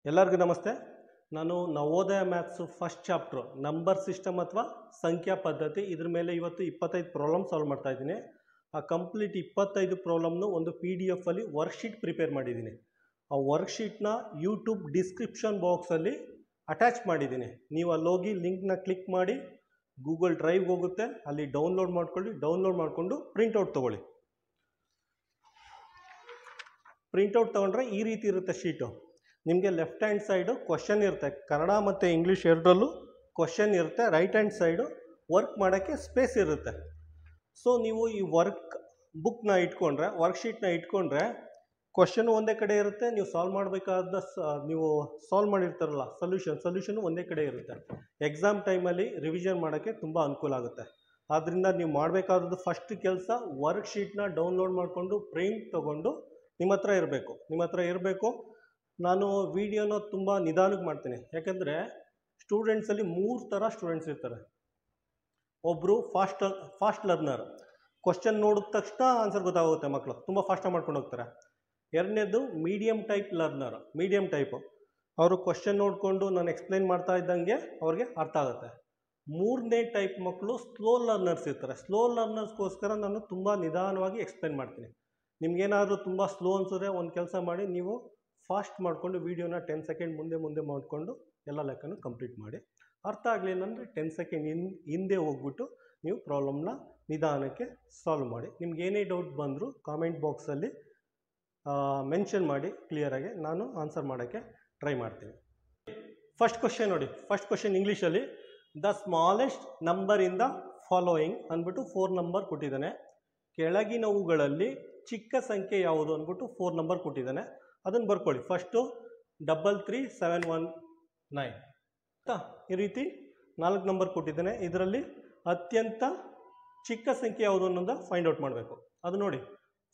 ಎಲ್ಲರಿಗೂ ನಮಸ್ತೆ. ನಾನು Navodaya maths first chapter number system ಅಥವಾ ಸಂಖ್ಯಾ ಪದ್ಧತಿ ಇದ್ರ ಮೇಲೆ ಇವತ್ತು 25 ಪ್ರಾಬ್ಲಮ್ ಸಾಲ್ವ್ ಮಾಡ್ತಾ ಇದ್ದೀನಿ. ಆ ಕಂಪ್ಲೀಟ್ 25 ಪ್ರಾಬ್ಲಮ್ನು ಒಂದು PDF ಅಲ್ಲಿ ವರ್ಕ್ಶೀಟ್ ಪ್ರಿಪೇರ್ ಮಾಡಿದ್ದೀನಿ. ಆ ವರ್ಕ್ಶೀಟ್ನ ಯೂಟ್ಯೂಬ್ ಡಿಸ್ಕ್ರಿಪ್ಷನ್ ಬಾಕ್ಸಲ್ಲಿ ಅಟ್ಯಾಚ್ ಮಾಡಿದ್ದೀನಿ. ನೀವು ಅಲ್ಲೋಗಿ ಲಿಂಕ್ನ ಕ್ಲಿಕ್ ಮಾಡಿ ಗೂಗಲ್ ಡ್ರೈವ್ಗೆ ಹೋಗುತ್ತೆ, ಅಲ್ಲಿ ಡೌನ್ಲೋಡ್ ಮಾಡ್ಕೊಳ್ಳಿ. ಡೌನ್ಲೋಡ್ ಮಾಡಿಕೊಂಡು ಪ್ರಿಂಟೌಟ್ ತೊಗೊಳ್ಳಿ. ಪ್ರಿಂಟೌಟ್ ತೊಗೊಂಡ್ರೆ ಈ ರೀತಿ ಇರುತ್ತೆ ಶೀಟು. ನಿಮಗೆ ಲೆಫ್ಟ್ ಹ್ಯಾಂಡ್ ಸೈಡು ಕ್ವಶನ್ ಇರುತ್ತೆ, ಕನ್ನಡ ಮತ್ತು ಇಂಗ್ಲೀಷ್ ಎರಡರಲ್ಲೂ ಕ್ವಶನ್ ಇರುತ್ತೆ. ರೈಟ್ ಹ್ಯಾಂಡ್ ಸೈಡು ವರ್ಕ್ ಮಾಡೋಕ್ಕೆ ಸ್ಪೇಸ್ ಇರುತ್ತೆ. ಸೊ ನೀವು ಈ ವರ್ಕ್ ಬುಕ್ನ ಇಟ್ಕೊಂಡ್ರೆ, ವರ್ಕ್ಶೀಟ್ನ ಇಟ್ಕೊಂಡ್ರೆ ಕ್ವಶನ್ ಒಂದೇ ಕಡೆ ಇರುತ್ತೆ. ನೀವು ಸಾಲ್ವ್ ಮಾಡಬೇಕಾದ ನೀವು ಸಾಲ್ವ್ ಮಾಡಿರ್ತಾರಲ್ಲ ಸೊಲ್ಯೂಷನ್ ಒಂದೇ ಕಡೆ ಇರುತ್ತೆ. ಎಕ್ಸಾಮ್ ಟೈಮಲ್ಲಿ ರಿವಿಷನ್ ಮಾಡೋಕ್ಕೆ ತುಂಬ ಅನುಕೂಲ ಆಗುತ್ತೆ. ಆದ್ದರಿಂದ ನೀವು ಮಾಡಬೇಕಾದದ್ದು ಫಸ್ಟ್ ಕೆಲಸ ವರ್ಕ್ಶೀಟ್ನ ಡೌನ್ಲೋಡ್ ಮಾಡಿಕೊಂಡು ಪ್ರಿಂಟ್ ತೊಗೊಂಡು ನಿಮ್ಮ ಹತ್ರ ಇರಬೇಕು. ನಾನು ವಿಡಿಯೋನ ತುಂಬ ನಿಧಾನಕ್ಕೆ ಮಾಡ್ತೀನಿ, ಯಾಕೆಂದರೆ ಸ್ಟೂಡೆಂಟ್ಸಲ್ಲಿ 3 ಥರ ಸ್ಟೂಡೆಂಟ್ಸ್ ಇರ್ತಾರೆ. ಒಬ್ಬರು ಫಾಸ್ಟ್ ಲರ್ನರ್, ಕ್ವಶನ್ ನೋಡಿದ ತಕ್ಷಣ ಆನ್ಸರ್ ಗೊತ್ತಾಗುತ್ತೆ, ಮಕ್ಕಳು ತುಂಬ ಫಾಸ್ಟಾಗಿ ಮಾಡ್ಕೊಂಡು ಹೋಗ್ತಾರೆ. ಎರಡನೇದು medium type learner, medium type, ಅವರು ಕ್ವಶನ್ ನೋಡಿಕೊಂಡು ನಾನು ಎಕ್ಸ್ಪ್ಲೈನ್ ಮಾಡ್ತಾ ಇದ್ದಂಗೆ ಅವ್ರಿಗೆ ಅರ್ಥ ಆಗುತ್ತೆ. ಮೂರನೇ ಟೈಪ್ ಮಕ್ಕಳು ಸ್ಲೋ ಲರ್ನರ್ಸ್ ಇರ್ತಾರೆ. ಸ್ಲೋ ಲರ್ನರ್ಸ್ಗೋಸ್ಕರ ನಾನು ತುಂಬ ನಿಧಾನವಾಗಿ ಎಕ್ಸ್ಪ್ಲೈನ್ ಮಾಡ್ತೀನಿ. ನಿಮ್ಗೇನಾದರೂ ತುಂಬ ಸ್ಲೋ ಅನಿಸಿದ್ರೆ ಒಂದು ಕೆಲಸ ಮಾಡಿ, ನೀವು ಫಾಸ್ಟ್ ಮಾಡಿಕೊಂಡು ವೀಡಿಯೋನ 10 ಸೆಕೆಂಡ್ ಮುಂದೆ ಮಾಡಿಕೊಂಡು ಎಲ್ಲ ಲೆಕ್ಕನೂ ಕಂಪ್ಲೀಟ್ ಮಾಡಿ. ಅರ್ಥ ಆಗಲಿಲ್ಲ ಅಂದರೆ 10 ಸೆಕೆಂಡ್ ಹಿಂದೆ ಹೋಗ್ಬಿಟ್ಟು ನೀವು ಪ್ರಾಬ್ಲಮ್ನ ನಿಧಾನಕ್ಕೆ ಸಾಲ್ವ್ ಮಾಡಿ. ನಿಮ್ಗೆ ಏನೇ ಡೌಟ್ ಬಂದರೂ ಕಾಮೆಂಟ್ ಬಾಕ್ಸಲ್ಲಿ ಮೆನ್ಷನ್ ಮಾಡಿ ಕ್ಲಿಯರಾಗಿ, ನಾನು ಆನ್ಸರ್ ಮಾಡೋಕ್ಕೆ ಟ್ರೈ ಮಾಡ್ತೀನಿ. ಫಸ್ಟ್ ಕ್ವಶನ್ ನೋಡಿ. ಫಸ್ಟ್ ಕ್ವಶನ್ ಇಂಗ್ಲೀಷಲ್ಲಿ the smallest number in the following ಅಂದ್ಬಿಟ್ಟು 4 ನಂಬರ್ ಕೊಟ್ಟಿದ್ದಾನೆ. ಕೆಳಗಿನವುಗಳಲ್ಲಿ ಚಿಕ್ಕ ಸಂಖ್ಯೆ ಯಾವುದು ಅಂದ್ಬಿಟ್ಟು 4 ನಂಬರ್ ಕೊಟ್ಟಿದ್ದಾನೆ. ಅದನ್ನು ಬರ್ಕೊಳ್ಳಿ. ಫಸ್ಟು 33719 ಈ ರೀತಿ 4 ನಂಬರ್ ಕೊಟ್ಟಿದ್ದಾನೆ. ಇದರಲ್ಲಿ ಅತ್ಯಂತ ಚಿಕ್ಕ ಸಂಖ್ಯೆ ಯಾವುದು ಅನ್ನೋದು ಫೈಂಡ್ ಔಟ್ ಮಾಡಬೇಕು. ಅದು ನೋಡಿ,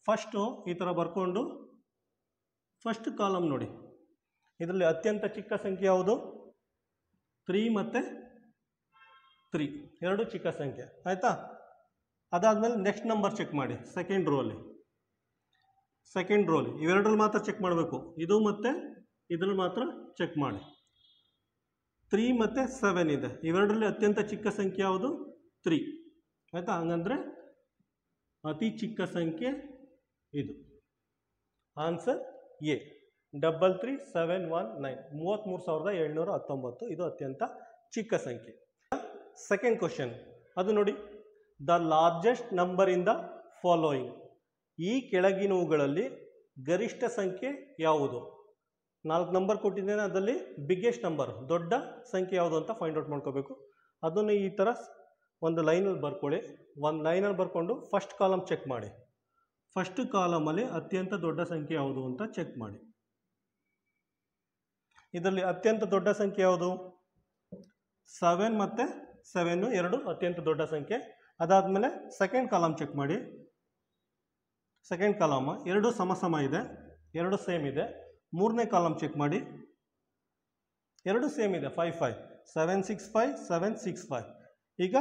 ಫಸ್ಟು ಈ ಥರ ಬರ್ಕೊಂಡು ಫಸ್ಟ್ ಕಾಲಮ್ ನೋಡಿ. ಇದರಲ್ಲಿ ಅತ್ಯಂತ ಚಿಕ್ಕ ಸಂಖ್ಯೆ ಯಾವುದು? 3 ಮತ್ತು 3 ಎರಡು ಚಿಕ್ಕ ಸಂಖ್ಯೆ, ಆಯಿತಾ? ಅದಾದಮೇಲೆ ನೆಕ್ಸ್ಟ್ ನಂಬರ್ ಚೆಕ್ ಮಾಡಿ. ಸೆಕೆಂಡ್ ರೋಲಿ ಇವೆರಡರಲ್ಲಿ ಮಾತ್ರ ಚೆಕ್ ಮಾಡಬೇಕು. ಇದು ಮತ್ತು ಇದರಲ್ಲಿ ಮಾತ್ರ ಚೆಕ್ ಮಾಡಿ. 3 ಮತ್ತು 7 ಇದೆ. ಇವೆರಡರಲ್ಲಿ ಅತ್ಯಂತ ಚಿಕ್ಕ ಸಂಖ್ಯೆ ಯಾವುದು? 3, ಆಯಿತಾ? ಹಂಗಂದರೆ ಅತಿ ಚಿಕ್ಕ ಸಂಖ್ಯೆ ಇದು. Answer A 33719, 33,719. ಇದು ಅತ್ಯಂತ ಚಿಕ್ಕ ಸಂಖ್ಯೆ. ಸೆಕೆಂಡ್ ಕ್ವಶನ್ ಅದು ನೋಡಿ. The largest number in the following, ಈ ಕೆಳಗಿನವುಗಳಲ್ಲಿ ಗರಿಷ್ಠ ಸಂಖ್ಯೆ ಯಾವುದು? 4 ನಂಬರ್ ಕೊಟ್ಟಿದ್ದೇನೆ, ಅದರಲ್ಲಿ ಬಿಗ್ಗೆಸ್ಟ್ ನಂಬರ್, ದೊಡ್ಡ ಸಂಖ್ಯೆ ಯಾವುದು ಅಂತ ಫೈಂಡ್ ಔಟ್ ಮಾಡ್ಕೋಬೇಕು. ಅದನ್ನು ಈ ಥರ ಒಂದು ಲೈನಲ್ಲಿ ಬರ್ಕೊಳ್ಳಿ. ಒಂದು ಲೈನಲ್ಲಿ ಬರ್ಕೊಂಡು ಫಸ್ಟ್ ಕಾಲಮ್ ಚೆಕ್ ಮಾಡಿ. ಫಸ್ಟ್ ಕಾಲಮಲ್ಲಿ ಅತ್ಯಂತ ದೊಡ್ಡ ಸಂಖ್ಯೆ ಯಾವುದು ಅಂತ ಚೆಕ್ ಮಾಡಿ. ಇದರಲ್ಲಿ ಅತ್ಯಂತ ದೊಡ್ಡ ಸಂಖ್ಯೆ ಯಾವುದು? 7 ಮತ್ತು 7 ಎರಡು ಅತ್ಯಂತ ದೊಡ್ಡ ಸಂಖ್ಯೆ. ಅದಾದಮೇಲೆ ಸೆಕೆಂಡ್ ಕಾಲಮ್ ಚೆಕ್ ಮಾಡಿ. ಸೆಕೆಂಡ್ ಕಾಲಮ್ ಎರಡು ಸಮ ಇದೆ, ಎರಡು ಸೇಮ್ ಇದೆ. ಮೂರನೇ ಕಾಲಮ್ ಚೆಕ್ ಮಾಡಿ, ಎರಡು ಸೇಮ್ ಇದೆ, 5 765 765. ಈಗ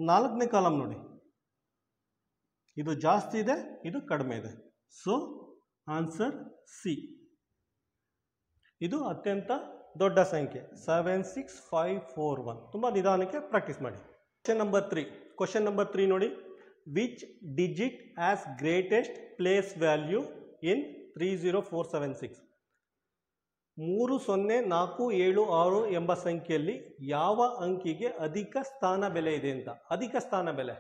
ನಾಲ್ಕನೇ ಕಾಲಮ್ ನೋಡಿ, ಇದು ಜಾಸ್ತಿ ಇದೆ, ಇದು ಕಡಿಮೆ ಇದೆ. ಸೊ ಆನ್ಸರ್ ಸಿ, ಇದು ಅತ್ಯಂತ ದೊಡ್ಡ ಸಂಖ್ಯೆ 76541. ತುಂಬ ನಿಧಾನಕ್ಕೆ ಪ್ರಾಕ್ಟೀಸ್ ಮಾಡಿ. ಕ್ವಶನ್ ನಂಬರ್ 3 ನೋಡಿ. Which digit as greatest place value ಇನ್ 30476? 30476 ಎಂಬ ಸಂಖ್ಯೆಯಲ್ಲಿ ಯಾವ ಅಂಕಿಗೆ ಅಧಿಕ ಸ್ಥಾನ ಬೆಲೆ ಇದೆ ಅಂತ. ಅಧಿಕ ಸ್ಥಾನ ಬೆಲೆ,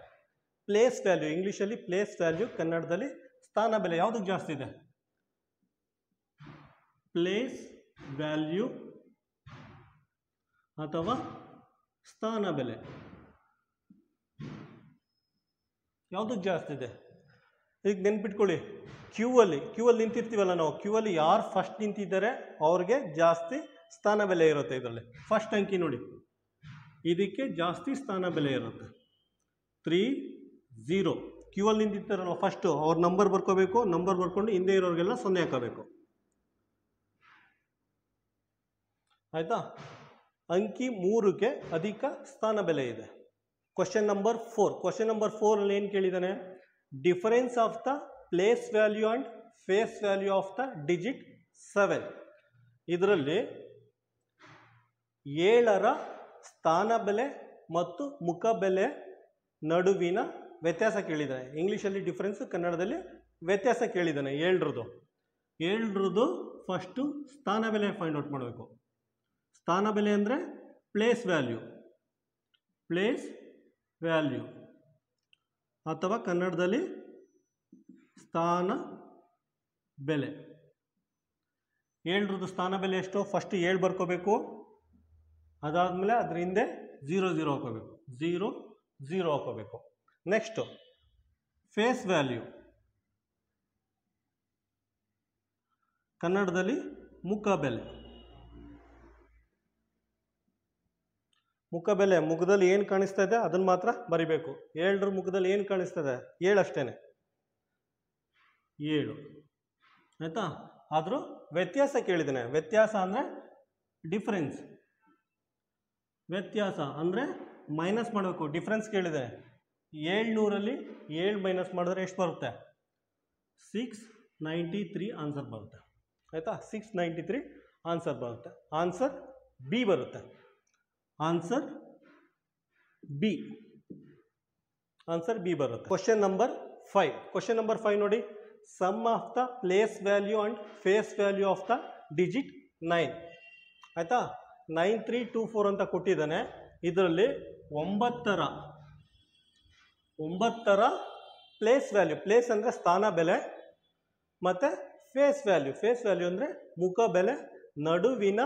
ಪ್ಲೇಸ್ ವ್ಯಾಲ್ಯೂ, ಇಂಗ್ಲೀಷಲ್ಲಿ ಪ್ಲೇಸ್ ವ್ಯಾಲ್ಯೂ, ಕನ್ನಡದಲ್ಲಿ ಸ್ಥಾನ ಬೆಲೆ. ಯಾವುದಕ್ಕೆ ಜಾಸ್ತಿ ಇದೆ? ಪ್ಲೇಸ್ ವ್ಯಾಲ್ಯೂ ಅಥವಾ ಸ್ಥಾನ ಬೆಲೆ, ಯಾವುದಕ್ಕೆ ಜಾಸ್ತಿ ಇದೆ? ಈಗ ನೆನ್ಪಿಟ್ಕೊಳ್ಳಿ, ಕ್ಯೂ ಅಲ್ಲಿ ನಿಂತಿರ್ತೀವಲ್ಲ ನಾವು, ಕ್ಯೂ ಅಲ್ಲಿ ಯಾರು ಫಸ್ಟ್ ನಿಂತಿದ್ದಾರೆ ಅವ್ರಿಗೆ ಜಾಸ್ತಿ ಸ್ಥಾನ ಬೆಲೆ ಇರುತ್ತೆ. ಇದರಲ್ಲಿ ಫಸ್ಟ್ ಅಂಕಿ ನೋಡಿ, ಇದಕ್ಕೆ ಜಾಸ್ತಿ ಸ್ಥಾನ ಬೆಲೆ ಇರುತ್ತೆ. 30. ಕ್ಯೂ ಅಲ್ಲಿ ನಿಂತಿರ್ತಾರಲ್ಲ ಫಸ್ಟು, ಅವ್ರ ನಂಬರ್ ಬರ್ಕೋಬೇಕು. ನಂಬರ್ ಬರ್ಕೊಂಡು ಹಿಂದೆ ಇರೋರಿಗೆಲ್ಲ 0 ಹಾಕಬೇಕು, ಆಯಿತಾ? ಅಂಕಿ 3ಗೆ ಅಧಿಕ ಸ್ಥಾನ ಬೆಲೆ ಇದೆ. ಕ್ವಶನ್ ನಂಬರ್ 4 ಅಲ್ಲಿ ಏನು ಕೇಳಿದ್ದಾನೆ? Difference of the place value and face value of the digit 7. ಇದರಲ್ಲಿ 7ರ ಸ್ಥಾನ ಬೆಲೆ ಮತ್ತು ಮುಖ ಬೆಲೆ ನಡುವಿನ ವ್ಯತ್ಯಾಸ ಕೇಳಿದ್ದಾನೆ. ಇಂಗ್ಲೀಷಲ್ಲಿ ಡಿಫ್ರೆನ್ಸ್, ಕನ್ನಡದಲ್ಲಿ ವ್ಯತ್ಯಾಸ ಕೇಳಿದ್ದಾನೆ 7ರದ್ದು ಫಸ್ಟು ಸ್ಥಾನ ಬೆಲೆ ಫೈಂಡ್ ಔಟ್ ಮಾಡಬೇಕು. ಸ್ಥಾನ ಬೆಲೆ ಅಂದರೆ ಪ್ಲೇಸ್ ವ್ಯಾಲ್ಯೂ ಅಥವಾ ಕನ್ನಡದಲ್ಲಿ ಸ್ಥಾನ ಬೆಲೆ. 7ರದ್ದು ಸ್ಥಾನ ಬೆಲೆ ಎಷ್ಟು? ಫಸ್ಟ್ 7 ಬರ್ಕೋಬೇಕು, ಅದಾದಮೇಲೆ ಅದ್ರ ಹಿಂದೆ 0 ಹಾಕೋಬೇಕು, 0 ಹಾಕೋಬೇಕು. ನೆಕ್ಸ್ಟು ಫೇಸ್ ವ್ಯಾಲ್ಯೂ, ಕನ್ನಡದಲ್ಲಿ ಮುಖ ಬೆಲೆ. ಮುಖದಲ್ಲಿ ಏನು ಕಾಣಿಸ್ತಾ ಇದೆ ಅದನ್ನು ಮಾತ್ರ ಬರಿಬೇಕು. 7ರ ಮುಖದಲ್ಲಿ ಏನು ಕಾಣಿಸ್ತದೆ? 7 ಅಷ್ಟೇ, 7 ಆಯಿತಾ. ಆದರೂ ವ್ಯತ್ಯಾಸ ಕೇಳಿದ್ದೇನೆ. ವ್ಯತ್ಯಾಸ ಅಂದರೆ ಡಿಫ್ರೆನ್ಸ್, ವ್ಯತ್ಯಾಸ ಅಂದರೆ ಮೈನಸ್ ಮಾಡಬೇಕು. ಡಿಫ್ರೆನ್ಸ್ ಕೇಳಿದೆ. 700ರಲ್ಲಿ 7 ಮೈನಸ್ ಮಾಡಿದ್ರೆ ಎಷ್ಟು ಬರುತ್ತೆ? 693 ಆನ್ಸರ್ ಬರುತ್ತೆ. ಆಯಿತಾ, 693 ಆನ್ಸರ್ ಬರುತ್ತೆ. ಆನ್ಸರ್ ಬಿ ಬರುತ್ತೆ. ಆನ್ಸರ್ ಬಿ ಬರುತ್ತೆ. ಕ್ವಶನ್ ನಂಬರ್ 5 ನೋಡಿ. Sum of the place value and face value of the digit 9. ಆಯಿತಾ, 9324 ಅಂತ ಕೊಟ್ಟಿದ್ದಾನೆ. ಇದರಲ್ಲಿ 9ರ ಪ್ಲೇಸ್ ಅಂದರೆ ಸ್ಥಾನ ಬೆಲೆ ಮತ್ತು ಫೇಸ್ ವ್ಯಾಲ್ಯೂ ಅಂದರೆ ಮುಖ ಬೆಲೆ ನಡುವಿನ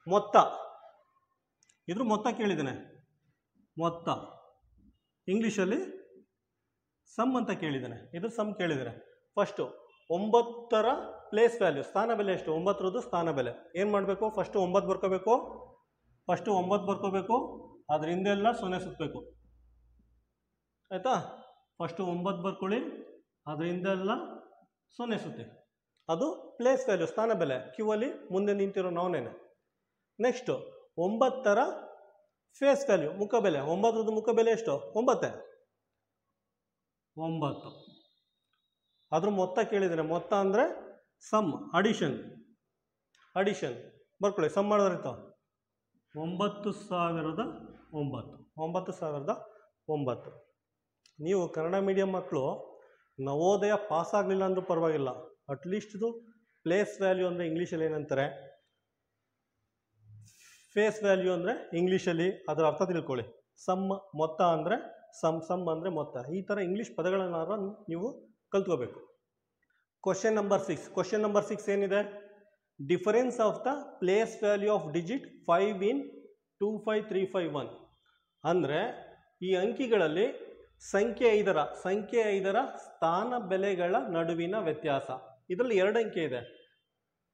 ಮೊತ್ತ. ಇದ್ರ ಮೊತ್ತ ಕೇಳಿದ್ದಾನೆ. ಮೊತ್ತ ಇಂಗ್ಲೀಷಲ್ಲಿ ಸಮ್ ಅಂತ ಕೇಳಿದ್ದಾನೆ. ಇದು ಸಮ್ ಕೇಳಿದ್ದಾನೆ. ಫಸ್ಟು 9ರ ಪ್ಲೇಸ್ ವ್ಯಾಲ್ಯೂ, ಸ್ಥಾನ ಬೆಲೆ ಎಷ್ಟು? 9ರದ್ದು ಸ್ಥಾನ ಬೆಲೆ. ಏನು ಮಾಡಬೇಕು? ಫಸ್ಟು 9 ಬರ್ಕೋಬೇಕು. ಅದ್ರ ಹಿಂದೆಲ್ಲ 0 ಸುತ್ತಬೇಕು. ಆಯಿತಾ, ಫಸ್ಟು 9 ಬರ್ಕೊಳ್ಳಿ, ಅದ್ರ ಹಿಂದೆಲ್ಲ 0 ಸುತ್ತಿ. ಅದು ಪ್ಲೇಸ್ ವ್ಯಾಲ್ಯೂ, ಸ್ಥಾನ ಬೆಲೆ. ಕ್ಯೂವಲ್ಲಿ ಮುಂದೆ ನಿಂತಿರೋ ನಾವೇನೆ. ನೆಕ್ಸ್ಟು 9ರ ಫೇಸ್ ವ್ಯಾಲ್ಯೂ, ಮುಖ ಬೆಲೆ. 9ರದ್ದು ಮುಖ ಬೆಲೆ ಎಷ್ಟು? 9. ಅದ್ರ ಮೊತ್ತ ಕೇಳಿದರೆ, ಮೊತ್ತ ಅಂದರೆ ಸಮ್, ಅಡಿಷನ್ ಬರ್ಕೊಳ್ಳಿ. ಸಮ್ ಮಾಡೋದ್ರಿತ್ತು 9,009. ನೀವು ಕನ್ನಡ ಮೀಡಿಯಂ ಮಕ್ಕಳು ನವೋದಯ ಪಾಸ್ ಆಗಲಿಲ್ಲ ಅಂದರೂ ಪರವಾಗಿಲ್ಲ, ಅಟ್ಲೀಸ್ಟ್ದು ಪ್ಲೇಸ್ ವ್ಯಾಲ್ಯೂ ಅಂದರೆ ಇಂಗ್ಲೀಷಲ್ಲಿ ಏನಂತಾರೆ, ಫೇಸ್ ವ್ಯಾಲ್ಯೂ ಅಂದರೆ ಇಂಗ್ಲೀಷಲ್ಲಿ ಅದರ ಅರ್ಥ ತಿಳ್ಕೊಳ್ಳಿ. ಸಮ್ ಮೊತ್ತ ಅಂದರೆ ಸಮ್ ಅಂದರೆ ಮೊತ್ತ. ಈ ಥರ ಇಂಗ್ಲೀಷ್ ಪದಗಳನ್ನಾರ ನೀವು ಕಲ್ತ್ಕೋಬೇಕು. ಕ್ವಶನ್ ನಂಬರ್ 6 ಏನಿದೆ? Difference of the place value of digit 5 in 25351. ಅಂದರೆ ಈ ಅಂಕಿಗಳಲ್ಲಿ ಸಂಖ್ಯೆ 5ರ ಸ್ಥಾನ ಬೆಲೆಗಳ ನಡುವಿನ ವ್ಯತ್ಯಾಸ. ಇದರಲ್ಲಿ 2 ಅಂಕೆ ಇದೆ,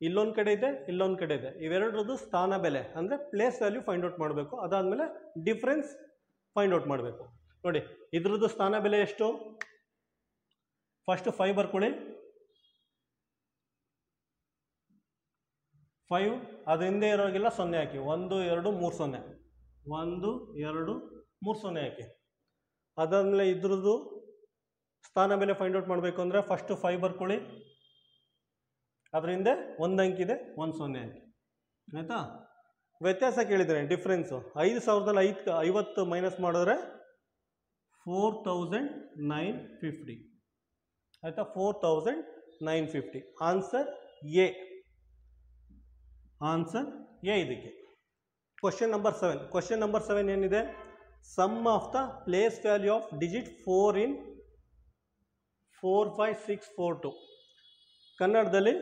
ಇಲ್ಲೊಂದು ಕಡೆ ಇದೆ, ಇಲ್ಲೊಂದು ಕಡೆ ಇದೆ. ಇವೆರಡರದ್ದು ಸ್ಥಾನ ಬೆಲೆ ಅಂದರೆ ಪ್ಲೇಸ್ ವ್ಯಾಲ್ಯೂ ಫೈಂಡ್ ಔಟ್ ಮಾಡಬೇಕು. ಅದಾದಮೇಲೆ ಡಿಫ್ರೆನ್ಸ್ ಫೈಂಡ್ ಔಟ್ ಮಾಡಬೇಕು. ನೋಡಿ, ಇದ್ರದ್ದು ಸ್ಥಾನ ಬೆಲೆ ಎಷ್ಟು? ಫಸ್ಟ್ 5 ಬರ್ಕೊಳ್ಳಿ. 5 ಅದ್ರ ಹಿಂದೆ ಇರೋರಿಗೆಲ್ಲ 0 ಹಾಕಿ. 1 2 3 0, 1 2 3 0 ಹಾಕಿ. ಅದಾದಮೇಲೆ ಇದ್ರದ್ದು ಸ್ಥಾನ ಬೆಲೆ ಫೈಂಡ್ ಔಟ್ ಮಾಡಬೇಕು ಅಂದರೆ ಫಸ್ಟು 5 ಬರ್ಕೊಳ್ಳಿ, ಅದ್ರ ಹಿಂದೆ 1 ಅಂಕಿದೆ, 1 0 ಹಾಕಿ. ಆಯಿತಾ, ವ್ಯತ್ಯಾಸ ಕೇಳಿದ್ದೇನೆ. ಡಿಫ್ರೆನ್ಸು 5,000ದಲ್ಲಿ 50 ಮೈನಸ್ ಮಾಡಿದ್ರೆ 4,950. ಆಯಿತಾ, 4,950. ಆನ್ಸರ್ ಎ ಇದಕ್ಕೆ. ಕ್ವಶನ್ ನಂಬರ್ 7 ಏನಿದೆ? Sum of the place value of digit 4 in 45642. ಕನ್ನಡದಲ್ಲಿ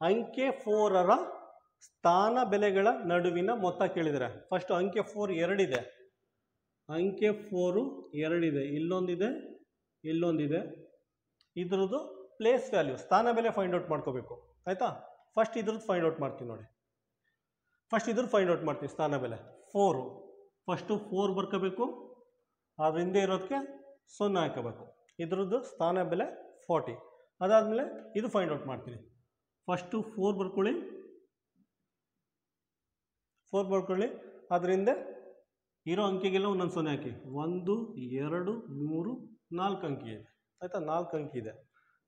ಅಂಕೆ 4ರ ಸ್ಥಾನ ಬೆಲೆಗಳ ನಡುವಿನ ಮೊತ್ತ ಕೇಳಿದರೆ, ಫಸ್ಟ್ ಅಂಕೆ 4 2 ಇದೆ. ಅಂಕೆ 4 2 ಇದೆ, ಇಲ್ಲೊಂದಿದೆ. ಇದ್ರದ್ದು ಪ್ಲೇಸ್ ವ್ಯಾಲ್ಯೂ, ಸ್ಥಾನ ಬೆಲೆ ಫೈಂಡ್ ಔಟ್ ಮಾಡ್ಕೋಬೇಕು. ಆಯಿತಾ, ಫಸ್ಟ್ ಇದ್ರದ್ದು ಫೈಂಡ್ ಔಟ್ ಮಾಡ್ತೀನಿ ನೋಡಿ. ಸ್ಥಾನ ಬೆಲೆ 4. ಫಸ್ಟು 4 ಬರ್ಕೋಬೇಕು, ಅದ್ರ ಹಿಂದೆ ಇರೋದಕ್ಕೆ 0 ಹಾಕಬೇಕು. ಇದ್ರದ್ದು ಸ್ಥಾನ ಬೆಲೆ 40. ಅದಾದಮೇಲೆ ಇದು ಫೈಂಡ್ ಔಟ್ ಮಾಡ್ತೀನಿ. ಫಸ್ಟು 4 ಬರ್ಕೊಳ್ಳಿ, ಅದರಿಂದ ಇರೋ ಅಂಕಿಗೆಲ್ಲ ಒಂದೊಂದು 0 ಹಾಕಿ. 1 2 3 4 ಅಂಕಿ ಇದೆ. ಆಯಿತಾ, 4 ಅಂಕಿ ಇದೆ.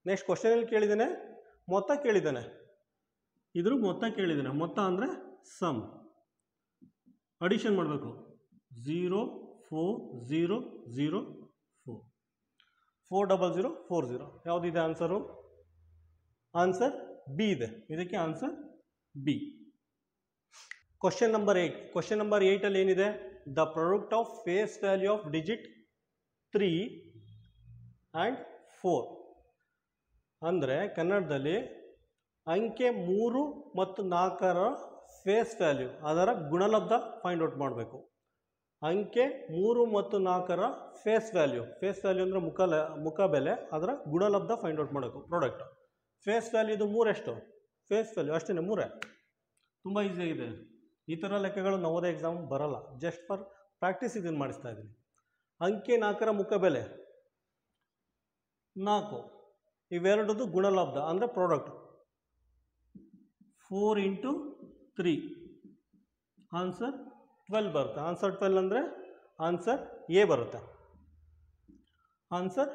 ನೆಕ್ಸ್ಟ್ ಕ್ವಶನಲ್ಲಿ ಕೇಳಿದ್ದಾನೆ, ಮೊತ್ತ ಕೇಳಿದ್ದಾನೆ. ಇದ್ರ ಮೊತ್ತ ಕೇಳಿದ್ದಾನೆ. ಮೊತ್ತ ಅಂದರೆ ಸಮ್. ಅಡಿಷನ್ ಮಾಡಬೇಕು. 0 4 0 0 4 40040. ಯಾವುದಿದೆ ಆನ್ಸರು? ಆನ್ಸರ್ ಬಿ ಇದೆ. ಇದಕ್ಕೆ answer B. Question number 8. Question number 8 ಏನಿದೆ? The product of face value of digit 3 and 4 ಅಂದರೆ ಕನ್ನಡದಲ್ಲಿ ಅಂಕೆ 3 ಮತ್ತು 4ರ ಫೇಸ್ ವ್ಯಾಲ್ಯೂ, ಅದರ ಗುಣಲಬ್ಧ ಫೈಂಡ್ ಔಟ್ ಮಾಡಬೇಕು. ಅಂಕೆ 3 ಮತ್ತು 4ರ ಫೇಸ್ ವ್ಯಾಲ್ಯೂ ಅಂದರೆ ಮುಖ ಬೆಲೆ, ಅದರ ಗುಣಲಬ್ಧ ಫೈಂಡ್ ಔಟ್ ಮಾಡಬೇಕು. ಪ್ರಾಡಕ್ಟ್ ಫೇಸ್ ವ್ಯಾಲ್ಯೂದು 3 ಎಷ್ಟು? ಫೇಸ್ ವ್ಯಾಲ್ಯೂ ಅಷ್ಟೇ 3. ತುಂಬ ಈಸಿಯಾಗಿದೆ. ಈ ಥರ ಲೆಕ್ಕಗಳು ನವೋದಯ ಎಕ್ಸಾಮ್ ಬರಲ್ಲ. ಜಸ್ಟ್ ಫಾರ್ ಪ್ರಾಕ್ಟೀಸ್ ಇದನ್ನು ಮಾಡಿಸ್ತಾ ಇದ್ದೀನಿ. ಅಂಕೆ 4ರ ಮುಖ ಬೆಲೆ 4, ಇವೆರಡದು ಗುಣಲಬ್ಧ ಅಂದರೆ ಪ್ರಾಡಕ್ಟ್. 4 × 3 ಆನ್ಸರ್ 12 ಬರುತ್ತೆ. ಆನ್ಸರ್ 12 ಅಂದರೆ ಆನ್ಸರ್ ಎ ಬರುತ್ತೆ. ಆನ್ಸರ್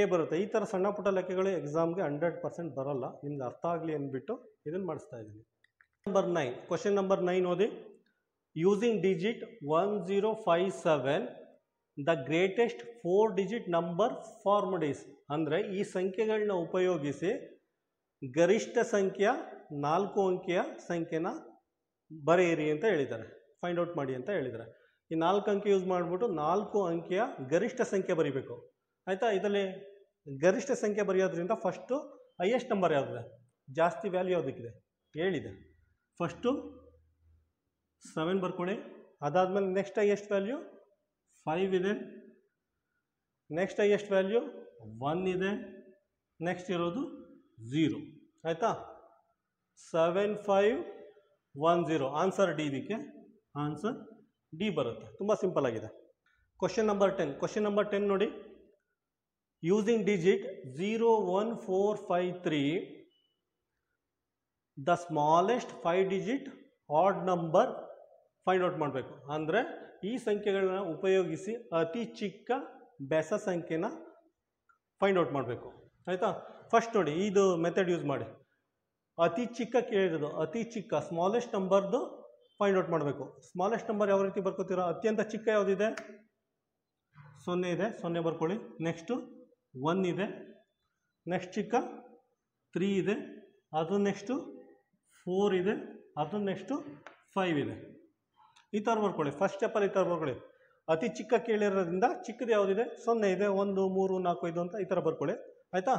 ಎ ಬರುತ್ತೆ. ಈ ಥರ ಸಣ್ಣ ಪುಟ್ಟ ಲೆಕ್ಕಗಳು ಎಕ್ಸಾಮ್ಗೆ 100% ಬರಲ್ಲ. ನಿಮ್ಗೆ ಅರ್ಥ ಆಗಲಿ ಅಂದ್ಬಿಟ್ಟು ಇದನ್ನು ಮಾಡಿಸ್ತಾ ಇದ್ದೀನಿ. ನಂಬರ್ 9. ಕ್ವಶನ್ ನಂಬರ್ 9 ಓದಿ. Using digit 1057 the greatest 4 digit number formed is. ಅಂದರೆ ಈ ಸಂಖ್ಯೆಗಳನ್ನ ಉಪಯೋಗಿಸಿ ಗರಿಷ್ಠ ಸಂಖ್ಯೆಯ 4 ಅಂಕೆಯ ಸಂಖ್ಯೆನ ಬರೆಯಿರಿ ಅಂತ ಹೇಳಿದ್ದಾರೆ. ಫೈಂಡ್ ಔಟ್ ಮಾಡಿ ಅಂತ ಹೇಳಿದ್ದಾರೆ. ಈ 4 ಅಂಕೆ ಯೂಸ್ ಮಾಡಿಬಿಟ್ಟು 4 ಅಂಕೆಯ ಗರಿಷ್ಠ ಸಂಖ್ಯೆ ಬರೀಬೇಕು. ಆಯಿತಾ? ಇದರಲ್ಲಿ ಗರಿಷ್ಠ ಸಂಖ್ಯೆ ಬರೆಯೋದ್ರಿಂದ ಫಸ್ಟು ಹೈಯೆಸ್ಟ್ ನಂಬರ್ ಯಾವುದಿದೆ, ಜಾಸ್ತಿ ವ್ಯಾಲ್ಯೂ ಯಾವುದಕ್ಕಿದೆ ಹೇಳಿದೆ. ಫಸ್ಟು 7 ಬರ್ಕೊಳ್ಳಿ. ಅದಾದಮೇಲೆ ನೆಕ್ಸ್ಟ್ ಹೈಯೆಸ್ಟ್ ವ್ಯಾಲ್ಯೂ 5 ಇದೆ. ನೆಕ್ಸ್ಟ್ ಹೈಯೆಸ್ಟ್ ವ್ಯಾಲ್ಯೂ 1 ಇದೆ. ನೆಕ್ಸ್ಟ್ ಇರೋದು 0. ಆಯಿತಾ? 7510. Answer D. ಇದಕ್ಕೆ ಆನ್ಸರ್ ಡಿ ಬರುತ್ತೆ. ತುಂಬ ಸಿಂಪಲ್ ಆಗಿದೆ. Question number 10. ಕ್ವಶನ್ ನಂಬರ್ 10 ನೋಡಿ. Using digit 01453 the smallest 5 digit odd number find out ಮಾಡಬೇಕು. ಅಂದರೆ ಈ ಸಂಖ್ಯೆಗಳನ್ನ ಉಪಯೋಗಿಸಿ ಅತಿ ಚಿಕ್ಕ ಬೆಸ ಸಂಖ್ಯೆನ ಫೈಂಡ್ ಔಟ್ ಮಾಡಬೇಕು. ಆಯಿತಾ? ಫಸ್ಟ್ ನೋಡಿ, ಇದು ಮೆಥಡ್ ಯೂಸ್ ಮಾಡಿ. ಅತಿ ಚಿಕ್ಕ ಕೇಳಿರೋದು, ಅತಿ ಚಿಕ್ಕ ಸ್ಮಾಲೆಸ್ಟ್ ನಂಬರ್ದು ಫೈಂಡ್ ಔಟ್ ಮಾಡಬೇಕು. ಸ್ಮಾಲೆಸ್ಟ್ ನಂಬರ್ ಯಾವ ರೀತಿ ಬರ್ಕೋತೀರಾ? ಅತ್ಯಂತ ಚಿಕ್ಕ ಯಾವುದಿದೆ? 0 ಇದೆ, 0 ಬರ್ಕೊಳ್ಳಿ. ನೆಕ್ಸ್ಟು 1 ಇದೆ. ನೆಕ್ಸ್ಟ್ ಚಿಕ್ಕ 3 ಇದೆ. ಅದು ನೆಕ್ಸ್ಟು 4 ಇದೆ. ಅದು ನೆಕ್ಸ್ಟು 5 ಇದೆ. ಈ ಥರ ಬರ್ಕೊಳ್ಳಿ. ಫಸ್ಟ್ ಸ್ಟೆಪ್ಪಲ್ಲಿ ಈ ಥರ ಬರ್ಕೊಳ್ಳಿ. ಅತಿ ಚಿಕ್ಕ ಕೇಳಿರೋದ್ರಿಂದ ಚಿಕ್ಕದು ಯಾವುದಿದೆ? 0 ಇದೆ. 1 3 4 5 ಅಂತ ಈ ಥರ ಬರ್ಕೊಳ್ಳಿ. ಆಯಿತಾ?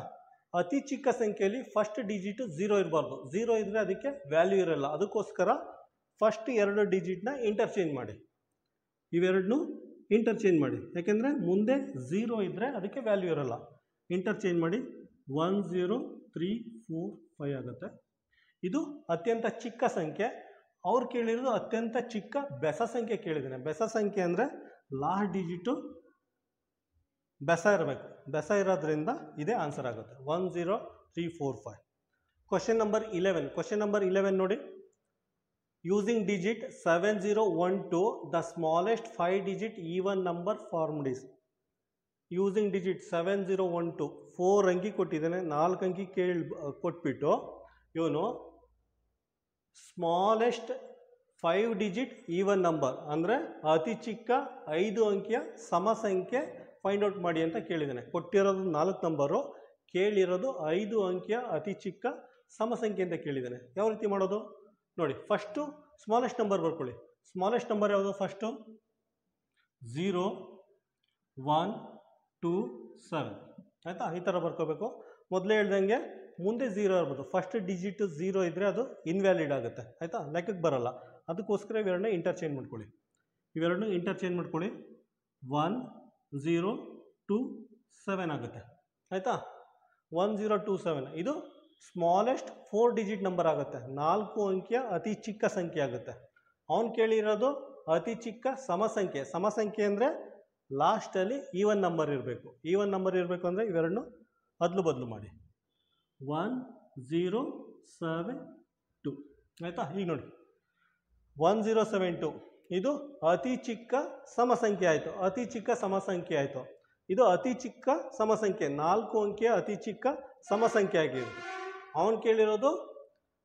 ಅತಿ ಚಿಕ್ಕ ಸಂಖ್ಯೆಯಲ್ಲಿ ಫಸ್ಟ್ ಡಿಜಿಟು 0 ಇರಬಾರ್ದು. 0 ಇದ್ದರೆ ಅದಕ್ಕೆ ವ್ಯಾಲ್ಯೂ ಇರಲ್ಲ. ಅದಕ್ಕೋಸ್ಕರ ಫಸ್ಟ್ 2 ಡಿಜಿಟ್ನ ಇಂಟರ್ಚೇಂಜ್ ಮಾಡಿ. ಇವೆರಡನ್ನೂ ಇಂಟರ್ಚೇಂಜ್ ಮಾಡಿ. ಯಾಕೆಂದರೆ ಮುಂದೆ 0 ಇದ್ದರೆ ಅದಕ್ಕೆ ವ್ಯಾಲ್ಯೂ ಇರಲ್ಲ. ಇಂಟರ್ಚೇಂಜ್ ಮಾಡಿ. 1 0 3 4 5 ಆಗುತ್ತೆ. ಇದು ಅತ್ಯಂತ ಚಿಕ್ಕ ಸಂಖ್ಯೆ. ಅವ್ರು ಕೇಳಿರೋದು ಅತ್ಯಂತ ಚಿಕ್ಕ ಬೆಸ ಸಂಖ್ಯೆ ಕೇಳಿದ್ದೇನೆ. ಬೆಸ ಸಂಖ್ಯೆ ಅಂದರೆ ಲಾಸ್ಟ್ ಡಿಜಿಟು ಬೆಸ ಇರಬೇಕು. ಬೆಸ ಇರೋದ್ರಿಂದ ಇದೇ ಆನ್ಸರ್ ಆಗುತ್ತೆ. 1 0 3 4 5. Question number 11. ಕ್ವಶನ್ ನಂಬರ್ 11 ನೋಡಿ. Using digit 7012 the smallest 5 digit even number formed is. Using digit 7012 4 ಅಂಕಿ ಕೊಟ್ಟಿದ್ದಾನೆ. 4 ಅಂಕಿ ಕೊಟ್ಬಿಟ್ಟು ಇವನು ಸ್ಮಾಲೆಸ್ಟ್ 5 ಡಿಜಿಟ್ ಈವನ್ ನಂಬರ್ ಅಂದರೆ ಅತಿ ಚಿಕ್ಕ 5 ಅಂಕಿಯ ಸಮ ಸಂಖ್ಯೆ ಫೈಂಡ್ ಔಟ್ ಮಾಡಿ ಅಂತ ಕೇಳಿದ್ದಾನೆ. ಕೊಟ್ಟಿರೋದು 4 ನಂಬರು, ಕೇಳಿರೋದು 5 ಅಂಕಿಯ ಅತಿ ಚಿಕ್ಕ ಸಮ ಸಂಖ್ಯೆ ಅಂತ ಕೇಳಿದ್ದಾನೆ. ಯಾವ ರೀತಿ ಮಾಡೋದು ನೋಡಿ. ಫಸ್ಟು ಸ್ಮಾಲೆಸ್ಟ್ ನಂಬರ್ ಬರ್ಕೊಳ್ಳಿ. ಸ್ಮಾಲೆಸ್ಟ್ ನಂಬರ್ ಯಾವುದು? ಫಸ್ಟು 0 1 2 7. ಆಯಿತಾ? ಈ ಥರ ಬರ್ಕೋಬೇಕು. ಮೊದಲೇ ಹೇಳ್ದಂಗೆ ಮುಂದೆ 0 ಇರ್ಬೋದು. ಫಸ್ಟ್ ಡಿಜಿಟ್ 0 ಇದ್ದರೆ ಅದು ಇನ್ವ್ಯಾಲಿಡ್ ಆಗುತ್ತೆ. ಆಯಿತಾ? ಲೆಕ್ಕಕ್ಕೆ ಬರಲ್ಲ. ಅದಕ್ಕೋಸ್ಕರ ಇವೆರಡನ್ನ ಇಂಟರ್ಚೇಂಜ್ ಮಾಡ್ಕೊಳ್ಳಿ. 1 0 2 7 ಆಗುತ್ತೆ. ಆಯಿತಾ? 1 0 2 7 ಇದು ಸ್ಮಾಲೆಸ್ಟ್ 4 ಡಿಜಿಟ್ ನಂಬರ್ ಆಗುತ್ತೆ. 4 ಅಂಕಿಯ ಅತಿ ಚಿಕ್ಕ ಸಂಖ್ಯೆ ಆಗುತ್ತೆ. ಅವನು ಕೇಳಿರೋದು ಅತಿ ಚಿಕ್ಕ ಸಮ ಸಂಖ್ಯೆ. ಸಮ ಸಂಖ್ಯೆ ಅಂದರೆ ಲಾಸ್ಟಲ್ಲಿ ಈವನ್ ನಂಬರ್ ಇರಬೇಕು. ಈವನ್ ನಂಬರ್ ಇರಬೇಕು ಅಂದರೆ ಇವೆರಡನ್ನು ಅದಲು ಬದಲು ಮಾಡಿ. 1 0 7 2. ಆಯಿತಾ? ಈಗ ನೋಡಿ 1 0 7 2 ಇದು ಅತಿ ಚಿಕ್ಕ ಸಮ ಸಂಖ್ಯೆ ಆಯಿತು. ಅತಿ ಚಿಕ್ಕ ಸಮ ಸಂಖ್ಯೆ ಆಯಿತು. ಇದು ಅತಿ ಚಿಕ್ಕ ಸಮ ಸಂಖ್ಯೆ, 4 ಅಂಕಿಯ ಅತಿ ಚಿಕ್ಕ ಸಮ ಸಂಖ್ಯೆ ಆಗಿದೆ. ಅವನು ಕೇಳಿರೋದು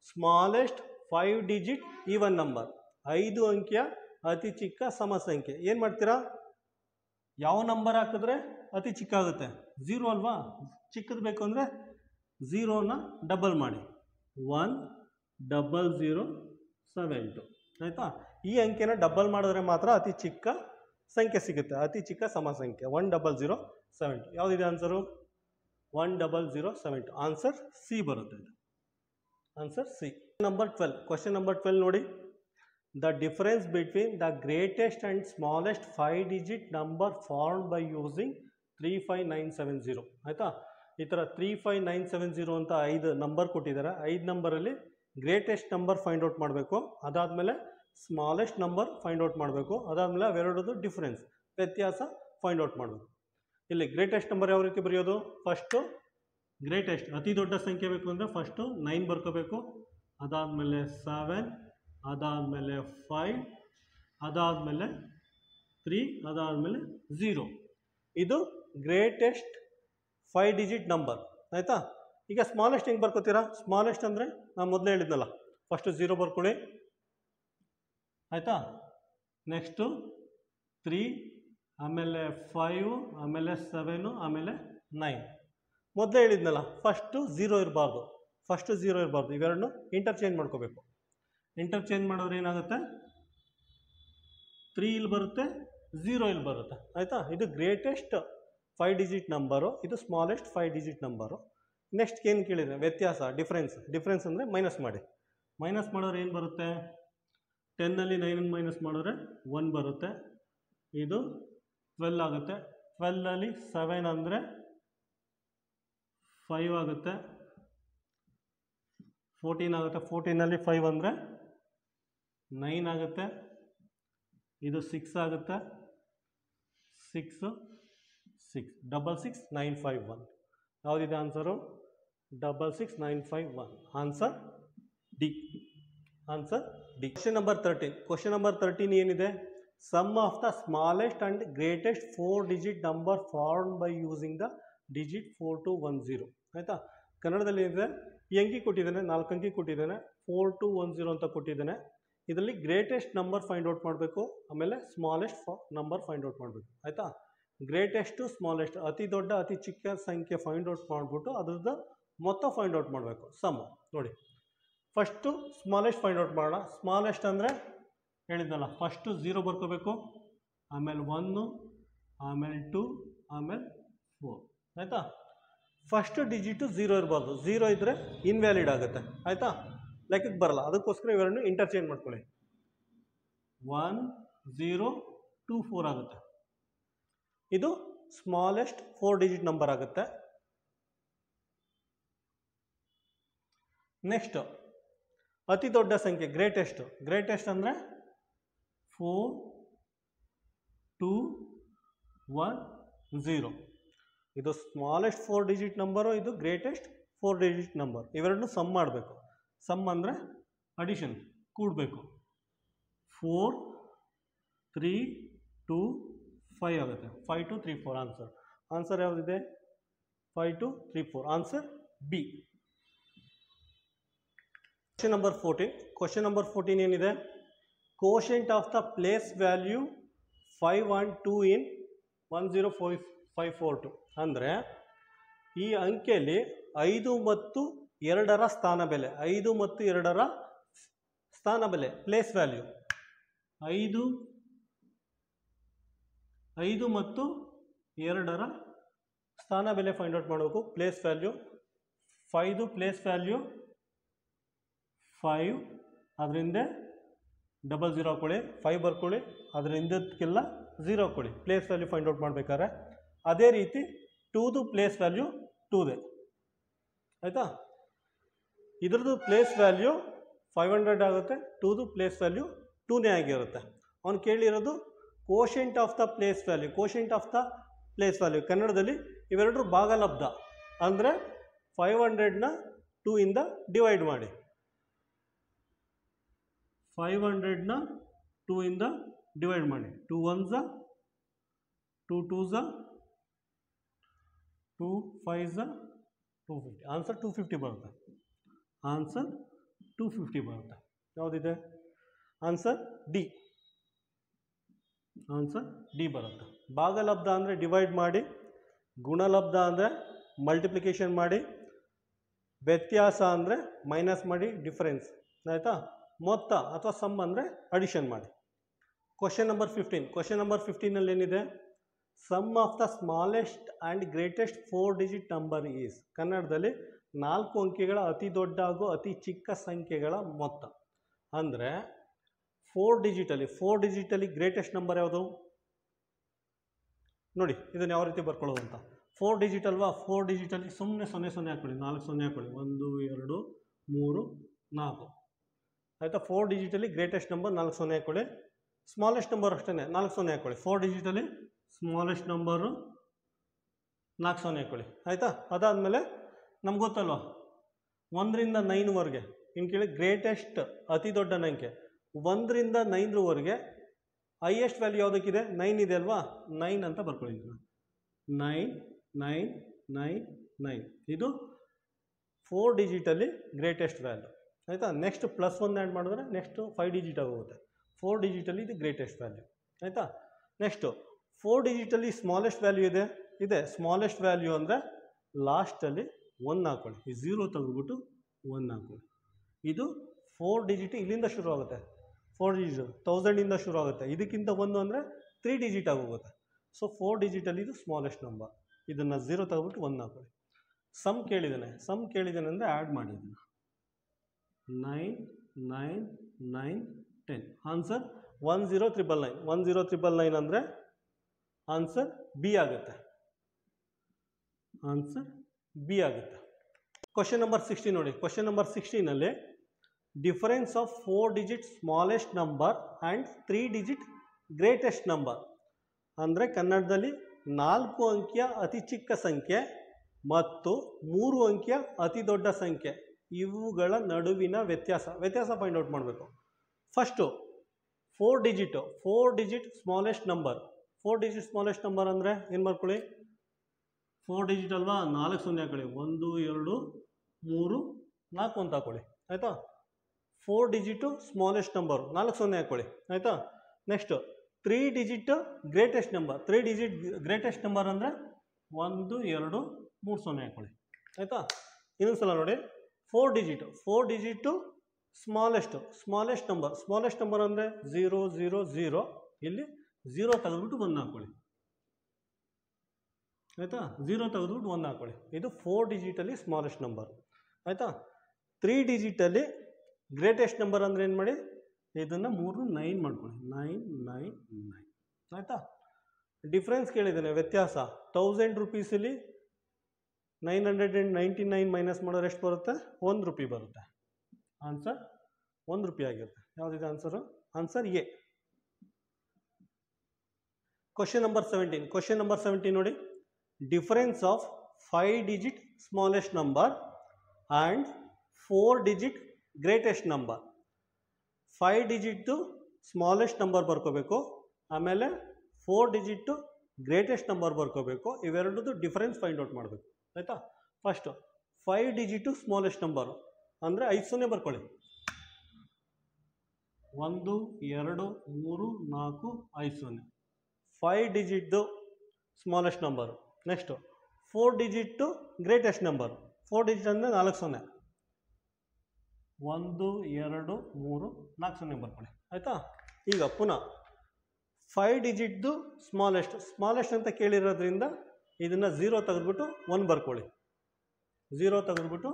ಸ್ಮಾಲೆಸ್ಟ್ 5 ಡಿಜಿಟ್ ಈವನ್ ನಂಬರ್, 5 ಅಂಕಿಯ ಅತಿ ಚಿಕ್ಕ ಸಮ ಸಂಖ್ಯೆ. ಏನು ಮಾಡ್ತೀರಾ, ಯಾವ ನಂಬರ್ ಹಾಕಿದ್ರೆ ಅತಿ ಚಿಕ್ಕ ಆಗುತ್ತೆ? 0 ಅಲ್ವಾ? ಚಿಕ್ಕದು ಬೇಕು ಅಂದರೆ 0ನ ಡಬಲ್ ಮಾಡಿ, 10072 ಆಯಿತಾ. ಈ ಅಂಕೆನ ಡಬಲ್ ಮಾಡಿದ್ರೆ ಮಾತ್ರ ಅತಿ ಚಿಕ್ಕ ಸಂಖ್ಯೆ ಸಿಗುತ್ತೆ, ಅತಿ ಚಿಕ್ಕ ಸಮ ಸಂಖ್ಯೆ 10072. ಯಾವುದಿದೆ ಆನ್ಸರು? 10072. ಆನ್ಸರ್ ಸಿ ಬರುತ್ತೆ. Answer C. Number 12, question number 12 ನೋಡಿ. The difference between the greatest and smallest 5 digit number formed by using 35970. ಆಯಿತಾ. ಈ ಥರ 35970 ಅಂತ 5 ನಂಬರ್ ಕೊಟ್ಟಿದ್ದಾರೆ. 5 ನಂಬರಲ್ಲಿ ಗ್ರೇಟೆಸ್ಟ್ ನಂಬರ್ ಫೈಂಡ್ ಔಟ್ ಮಾಡಬೇಕು, ಅದಾದಮೇಲೆ ಸ್ಮಾಲೆಸ್ಟ್ ನಂಬರ್ ಫೈಂಡ್ ಔಟ್ ಮಾಡಬೇಕು, ಅದಾದಮೇಲೆ ಅವೆರಡದು ಡಿಫ್ರೆನ್ಸ್ ವ್ಯತ್ಯಾಸ ಫೈಂಡ್ ಔಟ್ ಮಾಡಬೇಕು. ಇಲ್ಲಿ ಗ್ರೇಟೆಸ್ಟ್ ನಂಬರ್ ಯಾವ ರೀತಿ ಬರೆಯೋದು? ಫಸ್ಟು ಗ್ರೇಟೆಸ್ಟ್ ಅತಿ ದೊಡ್ಡ ಸಂಖ್ಯೆ ಬೇಕು ಅಂದರೆ ಫಸ್ಟು 9 ಬರ್ಕೋಬೇಕು, ಅದಾದಮೇಲೆ 7, ಅದಾದಮೇಲೆ 5, ಅದಾದಮೇಲೆ 3, ಅದಾದಮೇಲೆ 0. ಇದು ಗ್ರೇಟೆಸ್ಟ್ 5 ಡಿಜಿಟ್ ನಂಬರ್ ಆಯಿತಾ. ಈಗ ಸ್ಮಾಲೆಸ್ಟ್ ಹೆಂಗೆ ಬರ್ಕೋತೀರಾ? ಸ್ಮಾಲೆಸ್ಟ್ ಅಂದರೆ ನಾನು ಮೊದಲೇ ಹೇಳಿದ್ನಲ್ಲ, ಫಸ್ಟು 0 ಬರ್ಕೊಳ್ಳಿ ಆಯಿತಾ, ನೆಕ್ಸ್ಟು 3, ಆಮೇಲೆ 5, ಆಮೇಲೆ 7, ಆಮೇಲೆ 9. ಮೊದಲೇ ಹೇಳಿದ್ನಲ್ಲ, ಫಸ್ಟು 0 ಇರಬಾರ್ದು, ಫಸ್ಟು 0 ಇರಬಾರ್ದು, ಇವೆರಡನ್ನು ಇಂಟರ್ಚೇಂಜ್ ಮಾಡ್ಕೋಬೇಕು. ಇಂಟರ್ಚೇಂಜ್ ಮಾಡಿದ್ರೆ ಏನಾಗುತ್ತೆ? 3 ಇಲ್ಲಿ ಬರುತ್ತೆ, 0 ಇಲ್ಲಿ ಬರುತ್ತೆ ಆಯಿತಾ. ಇದು ಗ್ರೇಟೆಸ್ಟ್ 5 ಡಿಜಿಟ್ ನಂಬರು, ಇದು ಸ್ಮಾಲೆಸ್ಟ್ 5 ಡಿಜಿಟ್ ನಂಬರು. ನೆಕ್ಸ್ಟ್ ಏನು ಕೇಳಿದರೆ ವ್ಯತ್ಯಾಸ, ಡಿಫ್ರೆನ್ಸ್. ಡಿಫ್ರೆನ್ಸ್ ಅಂದರೆ ಮೈನಸ್ ಮಾಡಿ. ಮೈನಸ್ ಮಾಡಿದ್ರೆ ಏನು ಬರುತ್ತೆ? 10ನಲ್ಲಿ 9 ಮೈನಸ್ ಮಾಡಿದ್ರೆ 1 ಬರುತ್ತೆ, ಇದು 12 ಆಗುತ್ತೆ. 12ನಲ್ಲಿ 7 ಅಂದರೆ 5 ಆಗುತ್ತೆ, 14 ಆಗುತ್ತೆ. 14ನಲ್ಲಿ 5 ಅಂದರೆ 9 ಆಗುತ್ತೆ, ಇದು 6 ಆಗುತ್ತೆ, 6, 666,951. ಯಾವುದಿದೆ answer? 66951. Answer D. Answer D. Question number 13. Question number 13 ಏನಿದೆ? Sum of the smallest and greatest 4 digit number formed by using the digit 4210 ಆಯಿತಾ. ಕನ್ನಡದಲ್ಲಿ ಏನಿದೆ? ಈ ಅಂಕಿ ಕೊಟ್ಟಿದ್ದಾನೆ, 4 ಅಂಕಿ ಕೊಟ್ಟಿದ್ದಾನೆ, 4210 ಅಂತ ಕೊಟ್ಟಿದ್ದಾನೆ. ಇದರಲ್ಲಿ ಗ್ರೇಟೆಸ್ಟ್ ನಂಬರ್ ಫೈಂಡ್ ಔಟ್ ಮಾಡಬೇಕು, ಆಮೇಲೆ ಸ್ಮಾಲೆಸ್ಟ್ ನಂಬರ್ ಫೈಂಡ್ ಔಟ್ ಮಾಡಬೇಕು ಆಯಿತಾ. ಗ್ರೇಟೆಸ್ಟು ಸ್ಮಾಲೆಸ್ಟ್ ಅತಿ ದೊಡ್ಡ ಅತಿ ಚಿಕ್ಕ ಸಂಖ್ಯೆ ಫೈಂಡ್ ಔಟ್ ಮಾಡಿಬಿಟ್ಟು ಅದ್ರದ್ದು ಮೊತ್ತ ಫೈಂಡ್ ಔಟ್ ಮಾಡಬೇಕು, ಸಮ್. ನೋಡಿ, ಫಸ್ಟು ಸ್ಮಾಲೆಸ್ಟ್ ಫೈಂಡ್ ಔಟ್ ಮಾಡೋಣ. ಸ್ಮಾಲೆಸ್ಟ್ ಅಂದರೆ ಹೇಳಿದ್ನಲ್ಲ, ಫಸ್ಟು 0 ಬರ್ಕೋಬೇಕು, ಆಮೇಲೆ 1, ಆಮೇಲೆ 2, ಆಮೇಲೆ 4 ಆಯಿತಾ. ಫಸ್ಟ್ ಡಿಜಿಟು 0 ಇರಬಾರ್ದು, 0 ಇದ್ದರೆ ಇನ್ವ್ಯಾಲಿಡ್ ಆಗುತ್ತೆ ಆಯಿತಾ, ಲೆಕ್ಕಕ್ಕೆ ಬರಲ್ಲ. ಅದಕ್ಕೋಸ್ಕರ ಇವೆರಡನ್ನು ಇಂಟರ್ಚೇಂಜ್ ಮಾಡ್ಕೊಳ್ಳಿ. 1024 ಆಗುತ್ತೆ. ಇದು ಸ್ಮಾಲೆಸ್ಟ್ 4 ಡಿಜಿಟ್ ನಂಬರ್ ಆಗುತ್ತೆ. ನೆಕ್ಸ್ಟ್ ಅತಿ ದೊಡ್ಡ ಸಂಖ್ಯೆ ಗ್ರೇಟೆಸ್ಟ್. ಗ್ರೇಟೆಸ್ಟ್ ಅಂದರೆ 4210. ಇದು ಸ್ಮಾಲೆಸ್ಟ್ 4 ಡಿಜಿಟ್ ನಂಬರು, ಇದು ಗ್ರೇಟೆಸ್ಟ್ 4 ಡಿಜಿಟ್ ನಂಬರ್. ಇವೆರಡನ್ನೂ ಸಮ್ ಮಾಡಬೇಕು. ಸಮ್ ಅಂದರೆ ಅಡಿಷನ್, ಕೂಡಬೇಕು. 4, 3, 2, 5 ಆಗುತ್ತೆ. 5234 ಆನ್ಸರ್. ಆನ್ಸರ್ ಯಾವುದಿದೆ? 5234. Answer B. Question number 14. Question number 14 ಏನಿದೆ? Quotient of the place value 5 and 2 in 10542 ಅಂದರೆ ಈ ಅಂಕೆಯಲ್ಲಿ 5 ಮತ್ತು 2ರ ಸ್ಥಾನ ಬೆಲೆ, 5 ಮತ್ತು 2ರ ಸ್ಥಾನ ಬೆಲೆ, ಪ್ಲೇಸ್ ವ್ಯಾಲ್ಯೂ 5 ಮತ್ತು 2ರ ಸ್ಥಾನ ಬೆಲೆ ಫೈಂಡ್ ಔಟ್ ಮಾಡಬೇಕು. ಪ್ಲೇಸ್ ವ್ಯಾಲ್ಯೂ 5 ಪ್ಲೇಸ್ ವ್ಯಾಲ್ಯೂ 5, ಅದರಿಂದ 00 ಹಾಕೊಳ್ಳಿ, 5 ಬರ್ಕೊಳ್ಳಿ, ಅದರಿಂದಕ್ಕೆಲ್ಲ 0 ಹಾಕೊಳ್ಳಿ. ಪ್ಲೇಸ್ ವ್ಯಾಲ್ಯೂ ಫೈಂಡ್ ಔಟ್ ಮಾಡಬೇಕಾದ್ರೆ ಅದೇ ರೀತಿ 2ದು ಪ್ಲೇಸ್ ವ್ಯಾಲ್ಯೂ 2ದೆ ಆಯಿತಾ. ಇದ್ರದ್ದು ಪ್ಲೇಸ್ ವ್ಯಾಲ್ಯೂ 500 ಆಗುತ್ತೆ, 2ದು ಪ್ಲೇಸ್ ವ್ಯಾಲ್ಯೂ 2ನೇ ಆಗಿರುತ್ತೆ. ಅವನು ಕೇಳಿರೋದು quotient of the place value. Quotient of the place value ಕನ್ನಡದಲ್ಲಿ ಇವೆರಡರ ಭಾಗಲಬ್ಧ ಅಂದರೆ 500ನ 2 ಇಂದ ಡಿವೈಡ್ ಮಾಡಿ. 500ನ 2 ಇಂದ ಡಿವೈಡ್ ಮಾಡಿ. 2 1s, 2 2s, 2 5s, 250. ಆನ್ಸರ್ 250 ಬರುತ್ತೆ. ಆನ್ಸರ್ 250 ಬರುತ್ತೆ. ಯಾವುದಿದೆ ಆನ್ಸರ್ ಡಿ. ಆನ್ಸರ್ ಡಿ ಬರುತ್ತೆ. ಭಾಗಲಬ್ಧ ಅಂದರೆ ಡಿವೈಡ್ ಮಾಡಿ, ಗುಣಲಬ್ಧ ಅಂದರೆ ಮಲ್ಟಿಪ್ಲಿಕೇಶನ್ ಮಾಡಿ, ವ್ಯತ್ಯಾಸ ಅಂದರೆ ಮೈನಸ್ ಮಾಡಿ, ಡಿಫರೆನ್ಸ್ ಆಯಿತಾ. ಮೊತ್ತ ಅಥವಾ ಸಮ್ ಅಂದರೆ ಅಡಿಷನ್ ಮಾಡಿ. Question number 15. ಕ್ವಶನ್ ನಂಬರ್ 15ನಲ್ಲಿ ಏನಿದೆ, sum of the smallest and greatest 4 digit number is. ಕನ್ನಡದಲ್ಲಿ 4 ಅಂಕೆಗಳ ಅತಿ ದೊಡ್ಡ ಹಾಗೂ ಅತಿ ಚಿಕ್ಕ ಸಂಖ್ಯೆಗಳ ಮೊತ್ತ. ಅಂದರೆ 4 ಡಿಜಿಟಲ್ಲಿ ಗ್ರೇಟೆಸ್ಟ್ ನಂಬರ್ ಯಾವುದು ನೋಡಿ. ಇದನ್ನು ಯಾವ ರೀತಿ ಬರ್ಕೊಳ್ಳೋದು ಅಂತ. 4 ಡಿಜಿಟ್ ಅಲ್ವಾ, 4 ಡಿಜಿಟಲ್ಲಿ ಸುಮ್ಮನೆ 0 ಹಾಕೊಳ್ಳಿ, 4 0 ಹಾಕೊಳ್ಳಿ, 1 2 3 4 ಆಯಿತಾ. 4 ಡಿಜಿಟಲ್ಲಿ ಗ್ರೇಟೆಸ್ಟ್ ನಂಬರ್ 4 0 ಹಾಕೊಳ್ಳಿ. ಸ್ಮಾಲೆಸ್ಟ್ ನಂಬರ್ ಅಷ್ಟೇ 4 0 ಹಾಕೊಳ್ಳಿ. 4 ಡಿಜಿಟಲ್ಲಿ ಸ್ಮಾಲೆಸ್ಟ್ ನಂಬರು 4 0 ಹಾಕೊಳ್ಳಿ ಆಯಿತಾ. ಅದಾದಮೇಲೆ ನಮ್ಗೆ ಗೊತ್ತಲ್ವ 1ರಿಂದ 9ವರೆಗೆ ಇನ್ನು ಕೇಳಿ ಗ್ರೇಟೆಸ್ಟ್ ಅತಿ ದೊಡ್ಡ ಸಂಖ್ಯೆ 1ರಿಂದ 9ರವರೆಗೆ ಹೈಯೆಸ್ಟ್ ವ್ಯಾಲ್ಯೂ ಯಾವುದಕ್ಕಿದೆ 9 ಇದೆ ಅಲ್ವಾ, 9 ಅಂತ ಬರ್ಕೊಳ್ಳಿ. 9 9 9 9 ಇದು 4 ಡಿಜಿಟಲ್ಲಿ ಗ್ರೇಟೆಸ್ಟ್ ವ್ಯಾಲ್ಯೂ ಆಯಿತಾ. ನೆಕ್ಸ್ಟ್ +1 ಆ್ಯಡ್ ಮಾಡಿದ್ರೆ ನೆಕ್ಸ್ಟ್ 5 ಡಿಜಿಟ್ ಆಗೋಗುತ್ತೆ. 4 ಡಿಜಿಟಲ್ಲಿ ಇದು ಗ್ರೇಟೆಸ್ಟ್ ವ್ಯಾಲ್ಯೂ ಆಯಿತಾ. ನೆಕ್ಸ್ಟು 4 ಡಿಜಿಟಲ್ಲಿ ಸ್ಮಾಲೆಸ್ಟ್ ವ್ಯಾಲ್ಯೂ ಇದೆ. ಸ್ಮಾಲೆಸ್ಟ್ ವ್ಯಾಲ್ಯೂ ಅಂದರೆ ಲಾಸ್ಟಲ್ಲಿ 1 ಹಾಕೊಳ್ಳಿ, ಈ 0 ತೆಗೆದುಬಿಟ್ಟು 1 ಹಾಕೊಳ್ಳಿ. ಇದು 4 ಡಿಜಿಟ್ ಇಲ್ಲಿಂದ ಶುರು ಆಗುತ್ತೆ. 4 ಡಿಜಿಟ್ 1000ಇಂದ ಶುರು ಆಗುತ್ತೆ. ಇದಕ್ಕಿಂತ 1 ಅಂದರೆ 3 ಡಿಜಿಟ್ ಆಗೋಗುತ್ತೆ. ಸೊ 4 ಡಿಜಿಟಲ್ಲಿ ಇದು ಸ್ಮಾಲೆಸ್ಟ್ ನಂಬರ್. ಇದನ್ನು 0 ತೆಗೆದುಬಿಟ್ಟು 1 ಹಾಕೊಳ್ಳಿ. ಸಮ್ ಕೇಳಿದ್ದಾನೆ ಅಂದರೆ ಆ್ಯಡ್ ಮಾಡಿ ಇದನ್ನು. 9 9 9 10 ಆನ್ಸರ್ 10999. 10999 ಅಂದರೆ ಆನ್ಸರ್ ಬಿ ಆಗುತ್ತೆ. ಆನ್ಸರ್ ಬಿ ಆಗುತ್ತೆ. ಕ್ವಶನ್ ನಂಬರ್ 16 ನೋಡಿ. ಕ್ವಶನ್ ನಂಬರ್ 16ನಲ್ಲಿ difference of 4 digit smallest number and 3 digit greatest number. ಅಂದರೆ ಕನ್ನಡದಲ್ಲಿ 4 ಅಂಕಿಯ ಅತಿ ಚಿಕ್ಕ ಸಂಖ್ಯೆ ಮತ್ತು 3 ಅಂಕಿಯ ಅತಿ ದೊಡ್ಡ ಸಂಖ್ಯೆ, ಇವುಗಳ ನಡುವಿನ ವ್ಯತ್ಯಾಸ ಫೈಂಡ್ ಔಟ್ ಮಾಡಬೇಕು. First 4 digit smallest number. 4 digit smallest number ಅಂದರೆ ಏನು ಮಾಡ್ಕೊಳ್ಳಿ, 4 ಡಿಜಿಟ್ ಅಲ್ವಾ, 4 0 ಹಾಕೊಳ್ಳಿ, 1 2 3 4 ಅಂತ ಹಾಕೊಳ್ಳಿ ಆಯಿತಾ. 4 ಡಿಜಿಟು ಸ್ಮಾಲೆಸ್ಟ್ ನಂಬರು 4 0 ಹಾಕೊಳ್ಳಿ ಆಯಿತಾ. Next 3 digit greatest number. 3 digit greatest number ಅಂದರೆ 1 2 3 0 ಹಾಕೊಳ್ಳಿ ಆಯಿತಾ. ಇನ್ನೊಂದು ಸಲ ನೋಡಿ, 4 ಡಿಜಿಟು ಸ್ಮಾಲೆಸ್ಟ್ ನಂಬರ್ ಅಂದರೆ 0 0 0, ಇಲ್ಲಿ 0 ತೆಗೆದುಬಿಟ್ಟು 1 ಹಾಕೊಳ್ಳಿ ಆಯಿತಾ. 0 ತೆಗೆದುಬಿಟ್ಟು 1 ಹಾಕೊಳ್ಳಿ. ಇದು 4 ಡಿಜಿಟಲ್ಲಿ ಸ್ಮಾಲೆಸ್ಟ್ ನಂಬರ್ ಆಯಿತಾ. 3 ಡಿಜಿಟಲ್ಲಿ ಗ್ರೇಟೆಸ್ಟ್ ನಂಬರ್ ಅಂದರೆ ಏನು ಮಾಡಿ, ಇದನ್ನು 3 9 ಮಾಡ್ಕೊಳ್ಳಿ, 9 9 9 ಆಯಿತಾ. ಡಿಫ್ರೆನ್ಸ್ ಕೇಳಿದ್ದೇನೆ, ವ್ಯತ್ಯಾಸ 1000 ರುಪೀಸಲ್ಲಿ 999 ಮೈನಸ್ ಮಾಡಿದ್ರೆ ಎಷ್ಟು ಬರುತ್ತೆ, 1 ರೂಪಾಯಿ ಬರುತ್ತೆ. ಆನ್ಸರ್ 1 ರೂಪಾಯಿ ಆಗಿರುತ್ತೆ. ಯಾವುದಿದೆ answer, answer A. Question number 17 ನೋಡಿ. Difference of 5 digit smallest number and 4 digit greatest number. 5 ಡಿಜಿಟ್ದು ಸ್ಮಾಲೆಸ್ಟ್ ನಂಬರ್ ಬರ್ಕೋಬೇಕು, ಆಮೇಲೆ 4 ಡಿಜಿಟ್ಟು ಗ್ರೇಟೆಸ್ಟ್ ನಂಬರ್ ಬರ್ಕೋಬೇಕು. ಇವೆರಡದು ಡಿಫರೆನ್ಸ್ ಫೈಂಡ್ ಔಟ್ ಮಾಡಬೇಕು ಆಯಿತಾ. ಫಸ್ಟು 5 ಡಿಜಿಟು ಸ್ಮಾಲೆಸ್ಟ್ ನಂಬರು ಅಂದರೆ 5 0 ಬರ್ಕೊಳ್ಳಿ, 1 2 3 4 5 0. 5 ಡಿಜಿಟ್ದು smallest number. Next 4 digit greatest number. 4 digit ಅಂದರೆ 4 0, 1 2 3 4 0 ಬರ್ಕೊಳ್ಳಿ ಆಯಿತಾ. ಈಗ ಪುನಃ 5 ಡಿಜಿಟ್ದು ಸ್ಮಾಲೆಸ್ಟ್ ಅಂತ ಕೇಳಿರೋದ್ರಿಂದ ಇದನ್ನು 0 ತೆಗೆದುಬಿಟ್ಟು 1 ಬರ್ಕೊಳ್ಳಿ, 0 ತೆಗೆದುಬಿಟ್ಟು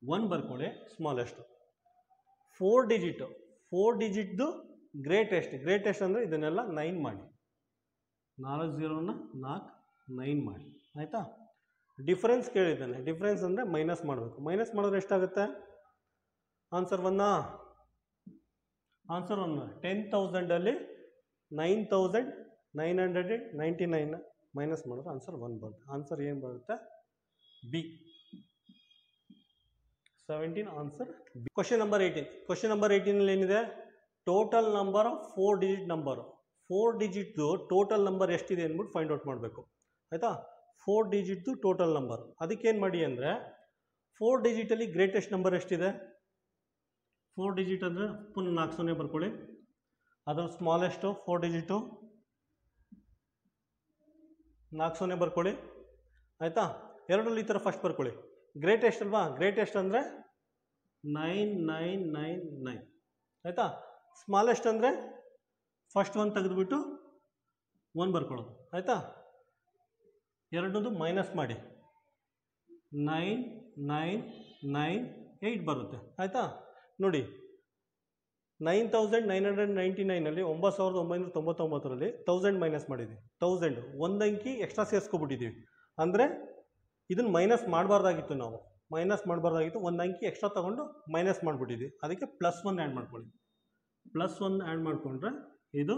1 ಬರ್ಕೊಳ್ಳಿ ಸ್ಮಾಲೆಸ್ಟು. 4 ಡಿಜಿಟ್ದು ಗ್ರೇಟೆಸ್ಟ್ ಅಂದರೆ ಇದನ್ನೆಲ್ಲ 9 ಮಾಡಿ, 4 0ನ 4 9 ಮಾಡಿ ಆಯಿತಾ. ಡಿಫರೆನ್ಸ್ ಕೇಳಿದ್ದಾನೆ, ಡಿಫರೆನ್ಸ್ ಅಂದರೆ ಮೈನಸ್ ಮಾಡಬೇಕು. ಮೈನಸ್ ಮಾಡಿದ್ರೆ ಎಷ್ಟಾಗುತ್ತೆ, ಆನ್ಸರ್ 1. ಆನ್ಸರ್ 1. 10,000ಅಲ್ಲಿ 9,999 ಮೈನಸ್ ಮಾಡಿದ್ರೆ ಆನ್ಸರ್ 1 ಬರುತ್ತೆ. ಆನ್ಸರ್ ಏನು ಬರುತ್ತೆ, B 17. Answer B. Question number 18ನಲ್ಲಿ ಏನಿದೆ, total number of 4 digit number. 4 ಡಿಜಿಟ್ದು ಟೋಟಲ್ ನಂಬರ್ ಎಷ್ಟಿದೆ ಅಂದ್ಬಿಟ್ಟು ಫೈಂಡ್ ಔಟ್ ಮಾಡಬೇಕು ಆಯಿತಾ. 4 ಡಿಜಿಟ್ದು ಟೋಟಲ್ ನಂಬರ್. ಅದಕ್ಕೇನು ಮಾಡಿ ಅಂದರೆ 4 ಡಿಜಿಟಲ್ಲಿ ಗ್ರೇಟೆಸ್ಟ್ ನಂಬರ್ ಎಷ್ಟಿದೆ, 4 ಡಿಜಿಟ್ ಅಂದರೆ ಪುನಃ 4 ಸೊನ್ನೆ ಬರ್ಕೊಳ್ಳಿ. ಅದರ ಸ್ಮಾಲೆಸ್ಟು 4 ಡಿಜಿಟು 4 ಸೊನ್ನೆ ಬರ್ಕೊಳ್ಳಿ ಆಯಿತಾ. ಎರಡರಲ್ಲಿ ಈ ಥರ ಫಸ್ಟ್ ಬರ್ಕೊಳ್ಳಿ. ಗ್ರೇಟೆಸ್ಟ್ ಅಲ್ವಾ, ಗ್ರೇಟೆಸ್ಟ್ ಅಂದರೆ 9999 ಆಯಿತಾ. ಸ್ಮಾಲೆಸ್ಟ್ ಅಂದರೆ ಫಸ್ಟ್ ಒನ್ ತೆಗೆದುಬಿಟ್ಟು 1 ಬರ್ಕೊಳ್ಳೋದು ಆಯಿತಾ. ಎರಡನ್ನದು ಮೈನಸ್ ಮಾಡಿ 9998 ಬರುತ್ತೆ ಆಯಿತಾ. ನೋಡಿ 9999 9999ರಲ್ಲಿ 1000 ಮೈನಸ್ ಮಾಡಿದ್ದೀವಿ. 1000 ಒಂದು ಅಂಕಿ ಎಕ್ಸ್ಟ್ರಾ ಸೇರಿಸ್ಕೊಬಿಟ್ಟಿದ್ದೀವಿ. ಅಂದರೆ ಇದನ್ನು ಮೈನಸ್ ಮಾಡಬಾರ್ದಾಗಿತ್ತು, ನಾವು ಮೈನಸ್ ಮಾಡಬಾರ್ದಾಗಿತ್ತು. ಒಂದು ಅಂಕಿ ಎಕ್ಸ್ಟ್ರಾ ತೊಗೊಂಡು ಮೈನಸ್ ಮಾಡಿಬಿಟ್ಟಿದ್ವಿ. ಅದಕ್ಕೆ +1 ಆ್ಯಡ್ ಮಾಡ್ಕೊಳ್ಳಿ. +1 ಆ್ಯಡ್ ಮಾಡಿಕೊಂಡ್ರೆ ಇದು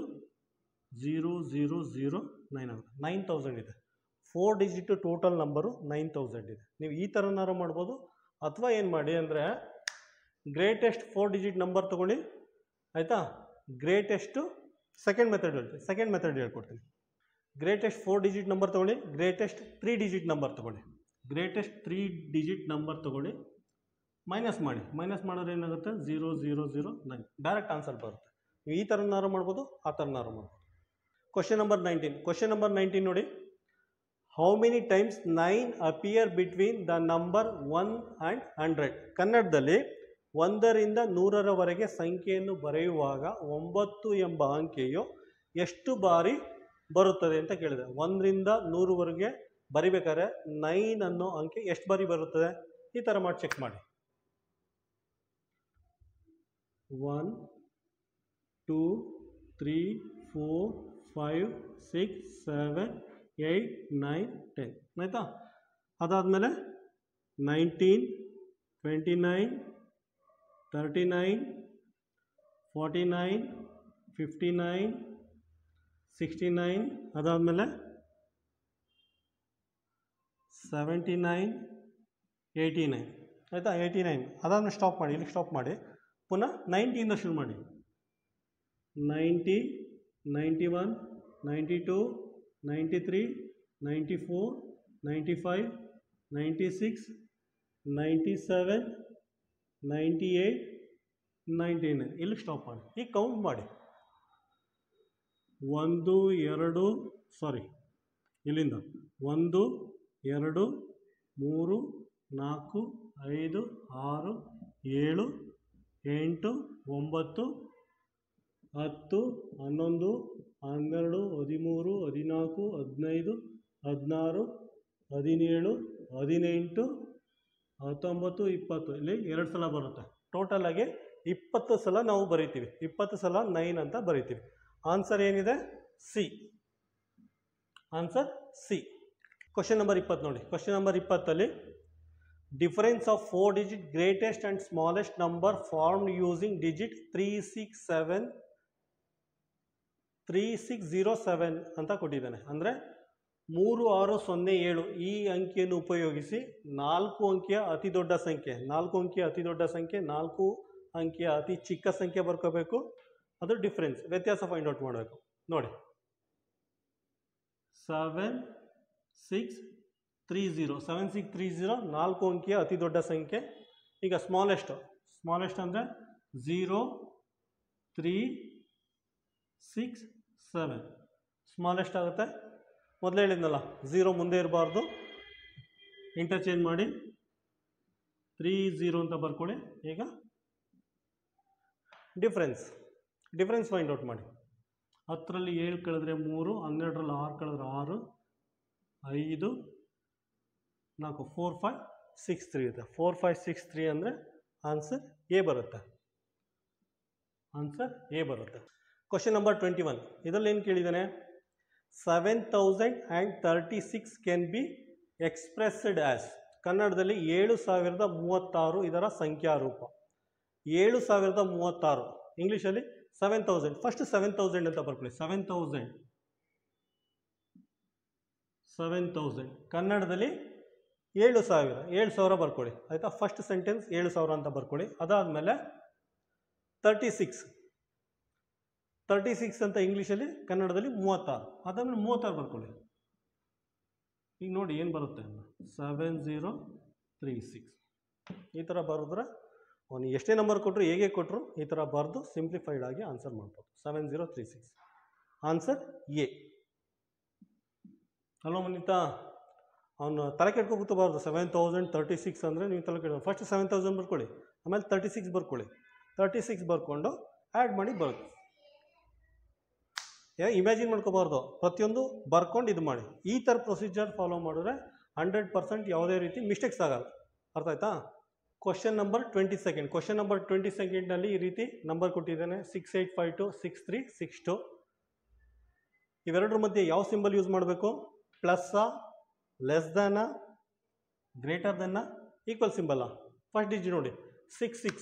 0009 ಆಗುತ್ತೆ. 9000 ಇದೆ. 4 ಡಿಜಿಟ್ ಟೋಟಲ್ ನಂಬರು 9000 ಇದೆ. ನೀವು ಈ ಥರನಾರು ಮಾಡ್ಬೋದು, ಅಥವಾ ಏನು ಮಾಡಿ ಅಂದರೆ ಗ್ರೇಟೆಸ್ಟ್ 4 ಡಿಜಿಟ್ ನಂಬರ್ ತೊಗೊಳ್ಳಿ ಆಯಿತಾ. ಗ್ರೇಟೆಸ್ಟು ಸೆಕೆಂಡ್ ಮೆಥಡ್ ಹೇಳ್ಕೊಡ್ತೀನಿ. ಗ್ರೇಟೆಸ್ಟ್ 4 ಡಿಜಿಟ್ ನಂಬರ್ ತೊಗೊಳ್ಳಿ, ಗ್ರೇಟೆಸ್ಟ್ 3 ಡಿಜಿಟ್ ನಂಬರ್ ತೊಗೊಳ್ಳಿ. ಗ್ರೇಟೆಸ್ಟ್ 3 ಡಿಜಿಟ್ ನಂಬರ್ ತೊಗೊಳ್ಳಿ, ಮೈನಸ್ ಮಾಡಿದ್ರೆ ಏನಾಗುತ್ತೆ 0009 ಡೈರೆಕ್ಟ್ ಆನ್ಸರ್ ಬರುತ್ತೆ. ನೀವು ಈ ಥರನಾರು ಮಾಡ್ಬೋದು, ಆ ಥರನಾರು ಮಾಡ್ಬೋದು. ಕ್ವಶನ್ ನಂಬರ್ 19 ನೋಡಿ. How many times 9 appear between the number 1 and 100. ಕನ್ನಡದಲ್ಲಿ 1ರಿಂದ 100ರವರೆಗೆ ಸಂಖ್ಯೆಯನ್ನು ಬರೆಯುವಾಗ 9 ಎಂಬ ಅಂಕೆಯು ಎಷ್ಟು ಬಾರಿ ಬರುತ್ತದೆ ಅಂತ ಕೇಳಿದೆ. 1ರಿಂದ 100ವರೆಗೆ ಬರಿಬೇಕಾದ್ರೆ 9 ಅನ್ನೋ ಅಂಕೆ ಎಷ್ಟು ಬಾರಿ ಬರುತ್ತದೆ? ಈ ಥರ ಮಾಡಿ ಚೆಕ್ ಮಾಡಿ. 1 2 3 4 5 6 7 8 9 10 ಆಯಿತಾ. ಅದಾದಮೇಲೆ 19 29 39 49 59 69 ಅದಾದಮೇಲೆ 79 89 ಆಯಿತಾ. 89 ಅದಾದಮೇಲೆ ಸ್ಟಾಪ್ ಮಾಡಿ, ಇಲ್ಲಿ ಸ್ಟಾಪ್ ಮಾಡಿ. ಪುನಃ 90ಯಿಂದ ಶುರು ಮಾಡಿ. 90 91 92 93 94 95 96 97 98 99 ಇಲ್ಲಿ ಸ್ಟಾಪ್ ಮಾಡಿ. ಈಗ ಕೌಂಟ್ ಮಾಡಿ. 1 2 ಸಾರಿ ಇಲ್ಲಿಂದ 1 2 3 4 5 6 7 8 9 10 11 12 13 14 15 16 17 18 19 20 ಇಲ್ಲಿ 2 ಸಲ ಬರುತ್ತೆ. ಟೋಟಲ್ ಆಗಿ 20 ಸಲ ನಾವು ಬರಿತೀವಿ. 20 ಸಲ 9 ಅಂತ ಬರಿತೀವಿ. ಆನ್ಸರ್ ಏನಿದೆ? C. Answer C. Question number 20 ನೋಡಿ. ಕ್ವಶನ್ ನಂಬರ್ 20ಅಲ್ಲಿ difference of 4 digit greatest and smallest number formed using digit 3607 ಅಂತ ಕೊಟ್ಟಿದ್ದಾನೆ. ಅಂದರೆ 3607 ಈ ಅಂಕಿಯನ್ನು ಉಪಯೋಗಿಸಿ 4 ಅಂಕಿಯ ಅತಿ ದೊಡ್ಡ ಸಂಖ್ಯೆ, 4 ಅಂಕಿಯ ಅತಿ ದೊಡ್ಡ ಸಂಖ್ಯೆ, 4 ಅಂಕಿಯ ಅತಿ ಚಿಕ್ಕ ಸಂಖ್ಯೆ ಬರ್ಕೋಬೇಕು. ಅದು ಡಿಫ್ರೆನ್ಸ್, ವ್ಯತ್ಯಾಸ ಫೈಂಡ್ ಔಟ್ ಮಾಡಬೇಕು. ನೋಡಿ 7630 4 ಅಂಕಿಯ ಅತಿ ದೊಡ್ಡ ಸಂಖ್ಯೆ. ಈಗ ಸ್ಮಾಲೆಸ್ಟ್ ಅಂದರೆ 0 3 6 7 ಸ್ಮಾಲೆಸ್ಟ್ ಆಗುತ್ತೆ. ಮೊದಲೇ ಹೇಳಿದ್ನಲ್ಲ 0 ಮುಂದೆ ಇರಬಾರ್ದು, ಇಂಟರ್ಚೇಂಜ್ ಮಾಡಿ 30 ಅಂತ ಬರ್ಕೊಳ್ಳಿ. ಈಗ ಡಿಫ್ರೆನ್ಸ್ ಫೈಂಡ್ ಔಟ್ ಮಾಡಿ. 10ರಲ್ಲಿ 7 ಕಳೆದ್ರೆ 3, 12ರಲ್ಲಿ 6 ಕಳೆದ್ರೆ 6, 5 4 4 5 6 3 ಇರುತ್ತೆ. 4 5 6 3 ಅಂದರೆ ಆನ್ಸರ್ ಎ ಬರುತ್ತೆ. ಆನ್ಸರ್ ಎ ಬರುತ್ತೆ. ಕ್ವಶನ್ ನಂಬರ್ 21 ಇದರಲ್ಲಿ ಏನು ಕೇಳಿದ್ದಾನೆ? 7036 ಕ್ಯಾನ್ ಬಿ ಎಕ್ಸ್ಪ್ರೆಸ್ಡ್ ಆ್ಯಸ್. ಕನ್ನಡದಲ್ಲಿ 7036 ಇದರ ಸಂಖ್ಯಾ ರೂಪ. 7036 ಇಂಗ್ಲೀಷಲ್ಲಿ 7000. ಫಸ್ಟ್ 7000 ಅಂತ ಬರ್ಕೊಳ್ಳಿ. 7000 ಕನ್ನಡದಲ್ಲಿ 7000 ಬರ್ಕೊಳ್ಳಿ ಆಯಿತಾ. ಫಸ್ಟ್ ಸೆಂಟೆನ್ಸ್ 7000 ಅಂತ ಬರ್ಕೊಳ್ಳಿ. ಅದಾದಮೇಲೆ 36 ಅಂತ ಇಂಗ್ಲೀಷಲ್ಲಿ, ಕನ್ನಡದಲ್ಲಿ 36. ಅದಾದಮೇಲೆ 36 ಬರ್ಕೊಳ್ಳಿ. ಈಗ ನೋಡಿ ಏನು ಬರುತ್ತೆ, 7036 ಈ ಥರ ಬರೆದ್ರೆ ಅವನು ಎಷ್ಟೇ ನಂಬರ್ ಕೊಟ್ಟರು ಹೇಗೆ ಕೊಟ್ಟರು ಈ ಥರ ಬರೆದು ಸಿಂಪ್ಲಿಫೈಡ್ ಆಗಿ ಆನ್ಸರ್ ಮಾಡ್ಬೋದು. 7036 ಆನ್ಸರ್ ಎ ಅಲ್ವಾ ಮನಿತಾ? ಅವನು ತಲೆ ಕೆಟ್ಕೊಬಾರ್ದು. 7036 ಅಂದರೆ ನೀವು ತಲೆ ಕೆಟ್ಕೊ ಫಸ್ಟ್ 7000 ಬರ್ಕೊಳ್ಳಿ, ಆಮೇಲೆ 36 ಬರ್ಕೊಳ್ಳಿ. 36 ಬರ್ಕೊಂಡು ಆ್ಯಡ್ ಮಾಡಿ ಬರುತ್ತೆ. ಇಮ್ಯಾಜಿನ್ ಮಾಡ್ಕೋಬಾರ್ದು, ಪ್ರತಿಯೊಂದು ಬರ್ಕೊಂಡು ಇದು ಮಾಡಿ. ಈ ಥರ ಪ್ರೊಸೀಜರ್ ಫಾಲೋ ಮಾಡಿದ್ರೆ 100% ಯಾವುದೇ ರೀತಿ ಮಿಸ್ಟೇಕ್ಸ್ ಆಗಲ್ಲ. ಅರ್ಥ ಆಯ್ತಾ? Question number 22. ಕ್ವಶನ್ ನಂಬರ್ 22ನಲ್ಲಿ ಈ ರೀತಿ ನಂಬರ್ ಕೊಟ್ಟಿದ್ದಾನೆ 6852 6362. ಇವೆರಡರ ಮಧ್ಯೆ ಯಾವ ಸಿಂಬಲ್ ಯೂಸ್ ಮಾಡಬೇಕು? ಪ್ಲಸ್ಸಾ, ಲೆಸ್ ದ್ಯಾನ, ಗ್ರೇಟರ್ ದೆನ್ನ, ಈಕ್ವಲ್ ಸಿಂಬಲ್ಲ? ಫಸ್ಟ್ ಡಿಜಿಟ್ ನೋಡಿ 66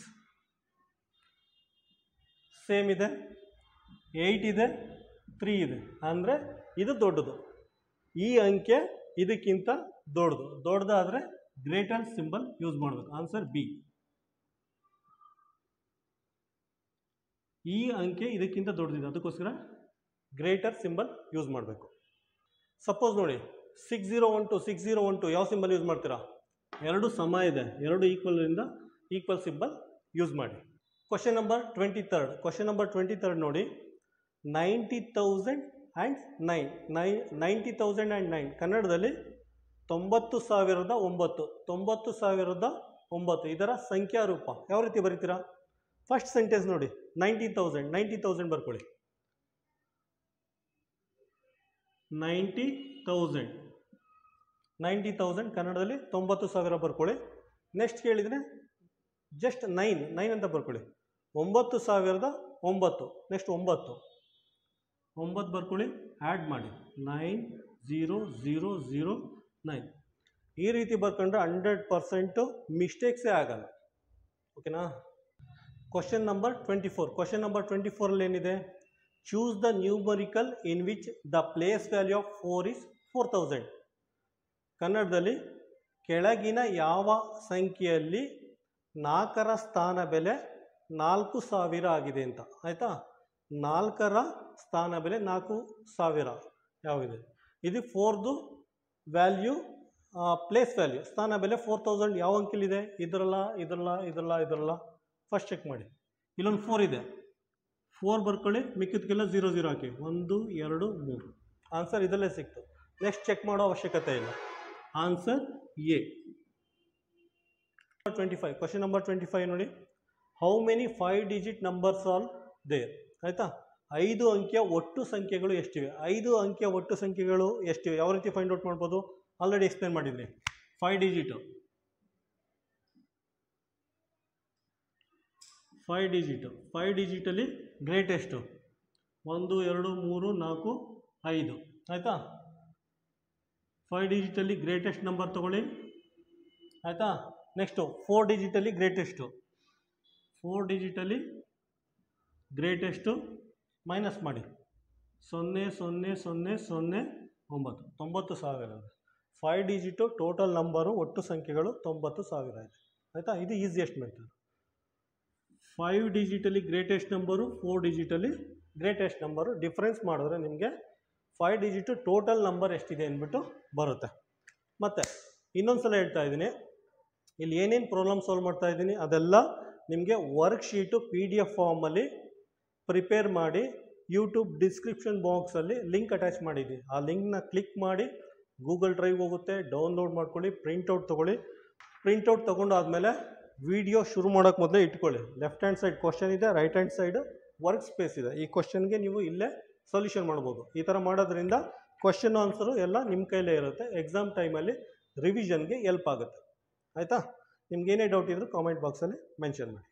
ಸೇಮ್ ಇದೆ, 8 ಇದೆ, 3 ಇದೆ, ಅಂದರೆ ಇದು ದೊಡ್ಡದು. ಈ ಅಂಕೆ ಇದಕ್ಕಿಂತ ದೊಡ್ಡದಾದರೆ ಗ್ರೇಟರ್ ಸಿಂಬಲ್ ಯೂಸ್ ಮಾಡಬೇಕು. Answer B. ಈ ಅಂಕೆ ಇದಕ್ಕಿಂತ ದೊಡ್ಡದಿದೆ, ಅದಕ್ಕೋಸ್ಕರ ಗ್ರೇಟರ್ ಸಿಂಬಲ್ ಯೂಸ್ ಮಾಡಬೇಕು. ಸಪೋಸ್ ನೋಡಿ 6012 6012 ಯಾವ ಸಿಂಬಲ್ ಯೂಸ್ ಮಾಡ್ತೀರಾ? ಎರಡು ಸಮ ಇದೆ, ಎರಡು ಈಕ್ವಲ್ ಸಿಂಬಲ್ ಯೂಸ್ ಮಾಡಿ. Question number 23. ಕ್ವಶನ್ ನಂಬರ್ 23 ನೋಡಿ 90,009 90,009 ಕನ್ನಡದಲ್ಲಿ 90,009 90,009 ಇದರ ಸಂಖ್ಯಾ ರೂಪ ಯಾವ ರೀತಿ ಬರೀತೀರಾ? ಫಸ್ಟ್ ಸೆಂಟೆನ್ಸ್ ನೋಡಿ 90,000 ಬರ್ಕೊಳ್ಳಿ. 90,000 ಕನ್ನಡದಲ್ಲಿ 90,000 ಬರ್ಕೊಳ್ಳಿ. ನೆಕ್ಸ್ಟ್ ಕೇಳಿದರೆ ಜಸ್ಟ್ 9 ಅಂತ ಬರ್ಕೊಳ್ಳಿ. 9,009 ನೆಕ್ಸ್ಟ್ 9 ಬರ್ಕೊಳ್ಳಿ, ಆ್ಯಡ್ ಮಾಡಿ 90009. ಈ ರೀತಿ ಬರ್ಕೊಂಡ್ರೆ 100% ಮಿಸ್ಟೇಕ್ಸೇ ಆಗಲ್ಲ. ಓಕೆನಾ? Question number 24. ಕ್ವಶನ್ ನಂಬರ್ 24ಅಲ್ಲಿ ಏನಿದೆ? Choose the numerical in which the place value of 4 is 4000. ಕನ್ನಡದಲ್ಲಿ ಕೆಳಗಿನ ಯಾವ ಸಂಖ್ಯೆಯಲ್ಲಿ 4ರ ಸ್ಥಾನ ಬೆಲೆ 4000 ಆಗಿದೆ ಅಂತ. ಆಯಿತಾ? 4ರ ಸ್ಥಾನ ಬೆಲೆ 4000 ಯಾವಿದೆ? ಇದು 4ದು ವ್ಯಾಲ್ಯೂ, ಪ್ಲೇಸ್ ವ್ಯಾಲ್ಯೂ, ಸ್ಥಾನ ಬೆಲೆ 4000 ಯಾವ ಅಂಕೆಲಿದೆ? ಇದರಲ್ಲ. ಫಸ್ಟ್ ಚೆಕ್ ಮಾಡಿ. ಇಲ್ಲೊಂದು 4 ಇದೆ, 4 ಬರ್ಕೊಳ್ಳಿ, ಮಿಕ್ಕಿದಕ್ಕೆಲ್ಲ 00 ಹಾಕಿ. 1 2 3 ಆನ್ಸರ್ ಇದರಲ್ಲೇ ಸಿಕ್ತು. ನೆಕ್ಸ್ಟ್ ಚೆಕ್ ಮಾಡೋ ಅವಶ್ಯಕತೆ ಇಲ್ಲ. Answer A. 25. ಕ್ವಶನ್ ನಂಬರ್ 25 ನೋಡಿ. How many 5 digit numbers are there? ಆಯಿತಾ? 5 ಅಂಕಿಯ ಒಟ್ಟು ಸಂಖ್ಯೆಗಳು ಎಷ್ಟಿವೆ? 5 ಅಂಕಿಯ ಒಟ್ಟು ಸಂಖ್ಯೆಗಳು ಎಷ್ಟಿವೆ? ಯಾವ ರೀತಿ ಫೈಂಡ್ ಔಟ್ ಮಾಡ್ಬೋದು? ಆಲ್ರೆಡಿ ಎಕ್ಸ್ಪ್ಲೇನ್ ಮಾಡಿದ್ರಿ. 5 ಡಿಜಿಟಲ್ಲಿ ಗ್ರೇಟೆಸ್ಟು 1 2 3 4 5. ಆಯಿತಾ? 5 ಡಿಜಿಟಲ್ಲಿ ಗ್ರೇಟೆಸ್ಟ್ ನಂಬರ್ ತೊಗೊಳ್ಳಿ. ಆಯಿತಾ? ನೆಕ್ಸ್ಟು 4 ಡಿಜಿಟಲ್ಲಿ ಗ್ರೇಟೆಸ್ಟು. 4 ಡಿಜಿಟಲ್ಲಿ ಗ್ರೇಟೆಸ್ಟು ಮೈನಸ್ ಮಾಡಿ 00009 90,000. 5 ಡಿಜಿಟು ಟೋಟಲ್ ನಂಬರು, ಒಟ್ಟು ಸಂಖ್ಯೆಗಳು 90,000 ಇದೆ. ಆಯಿತಾ? ಇದು ಈಸಿಯೆಸ್ಟ್ ಮೆಥಡ್. 5 ಡಿಜಿಟಲ್ಲಿ ಗ್ರೇಟೆಸ್ಟ್ ನಂಬರು, 4 ಡಿಜಿಟಲ್ಲಿ ಗ್ರೇಟೆಸ್ಟ್ ನಂಬರು ಡಿಫ್ರೆನ್ಸ್ ಮಾಡಿದ್ರೆ ನಿಮಗೆ 5 ಡಿಜಿಟು ಟೋಟಲ್ ನಂಬರ್ ಎಷ್ಟಿದೆ ಅಂದ್ಬಿಟ್ಟು ಬರುತ್ತೆ. ಮತ್ತು ಇನ್ನೊಂದು ಸಲ ಹೇಳ್ತಾ ಇದ್ದೀನಿ, ಇಲ್ಲಿ ಏನೇನು ಪ್ರಾಬ್ಲಮ್ ಸಾಲ್ವ್ ಮಾಡ್ತಾ ಇದ್ದೀನಿ ಅದೆಲ್ಲ ನಿಮಗೆ ವರ್ಕ್ಶೀಟು PDF ಫಾರ್ಮಲ್ಲಿ ಪ್ರಿಪೇರ್ ಮಾಡಿ ಯೂಟ್ಯೂಬ್ ಡಿಸ್ಕ್ರಿಪ್ಷನ್ ಬಾಕ್ಸಲ್ಲಿ ಲಿಂಕ್ ಅಟ್ಯಾಚ್ ಮಾಡಿದ್ದೀನಿ. ಆ ಲಿಂಕ್ನ ಕ್ಲಿಕ್ ಮಾಡಿ ಗೂಗಲ್ ಡ್ರೈವ್ ಹೋಗುತ್ತೆ, ಡೌನ್ಲೋಡ್ ಮಾಡ್ಕೊಳ್ಳಿ, ಪ್ರಿಂಟೌಟ್ ತೊಗೊಳ್ಳಿ. ಪ್ರಿಂಟೌಟ್ ತೊಗೊಂಡಾದಮೇಲೆ ವಿಡಿಯೋ ಶುರು ಮಾಡೋಕ್ಕೆ ಮೊದಲೇ ಇಟ್ಕೊಳ್ಳಿ. ಲೆಫ್ಟ್ ಹ್ಯಾಂಡ್ ಸೈಡ್ ಕ್ವಶನ್ ಇದೆ, right hand side work space ಇದೆ. ಈ ಕ್ವಶನ್ಗೆ ನೀವು ಇಲ್ಲೇ ಸೊಲ್ಯೂಷನ್ ಮಾಡ್ಬೋದು. ಈ ಥರ ಮಾಡೋದ್ರಿಂದ ಕ್ವಶನ್ ಆನ್ಸರು ಎಲ್ಲ ನಿಮ್ಮ ಕೈಲೇ ಇರುತ್ತೆ. ಎಕ್ಸಾಮ್ ಟೈಮಲ್ಲಿ ರಿವಿಷನ್ಗೆ ಹೆಲ್ಪ್ ಆಗುತ್ತೆ. ಆಯಿತಾ? ನಿಮ್ಗೆ ಏನೇ ಡೌಟ್ ಇದ್ದರೂ ಕಾಮೆಂಟ್ ಬಾಕ್ಸಲ್ಲಿ ಮೆನ್ಷನ್ ಮಾಡಿ.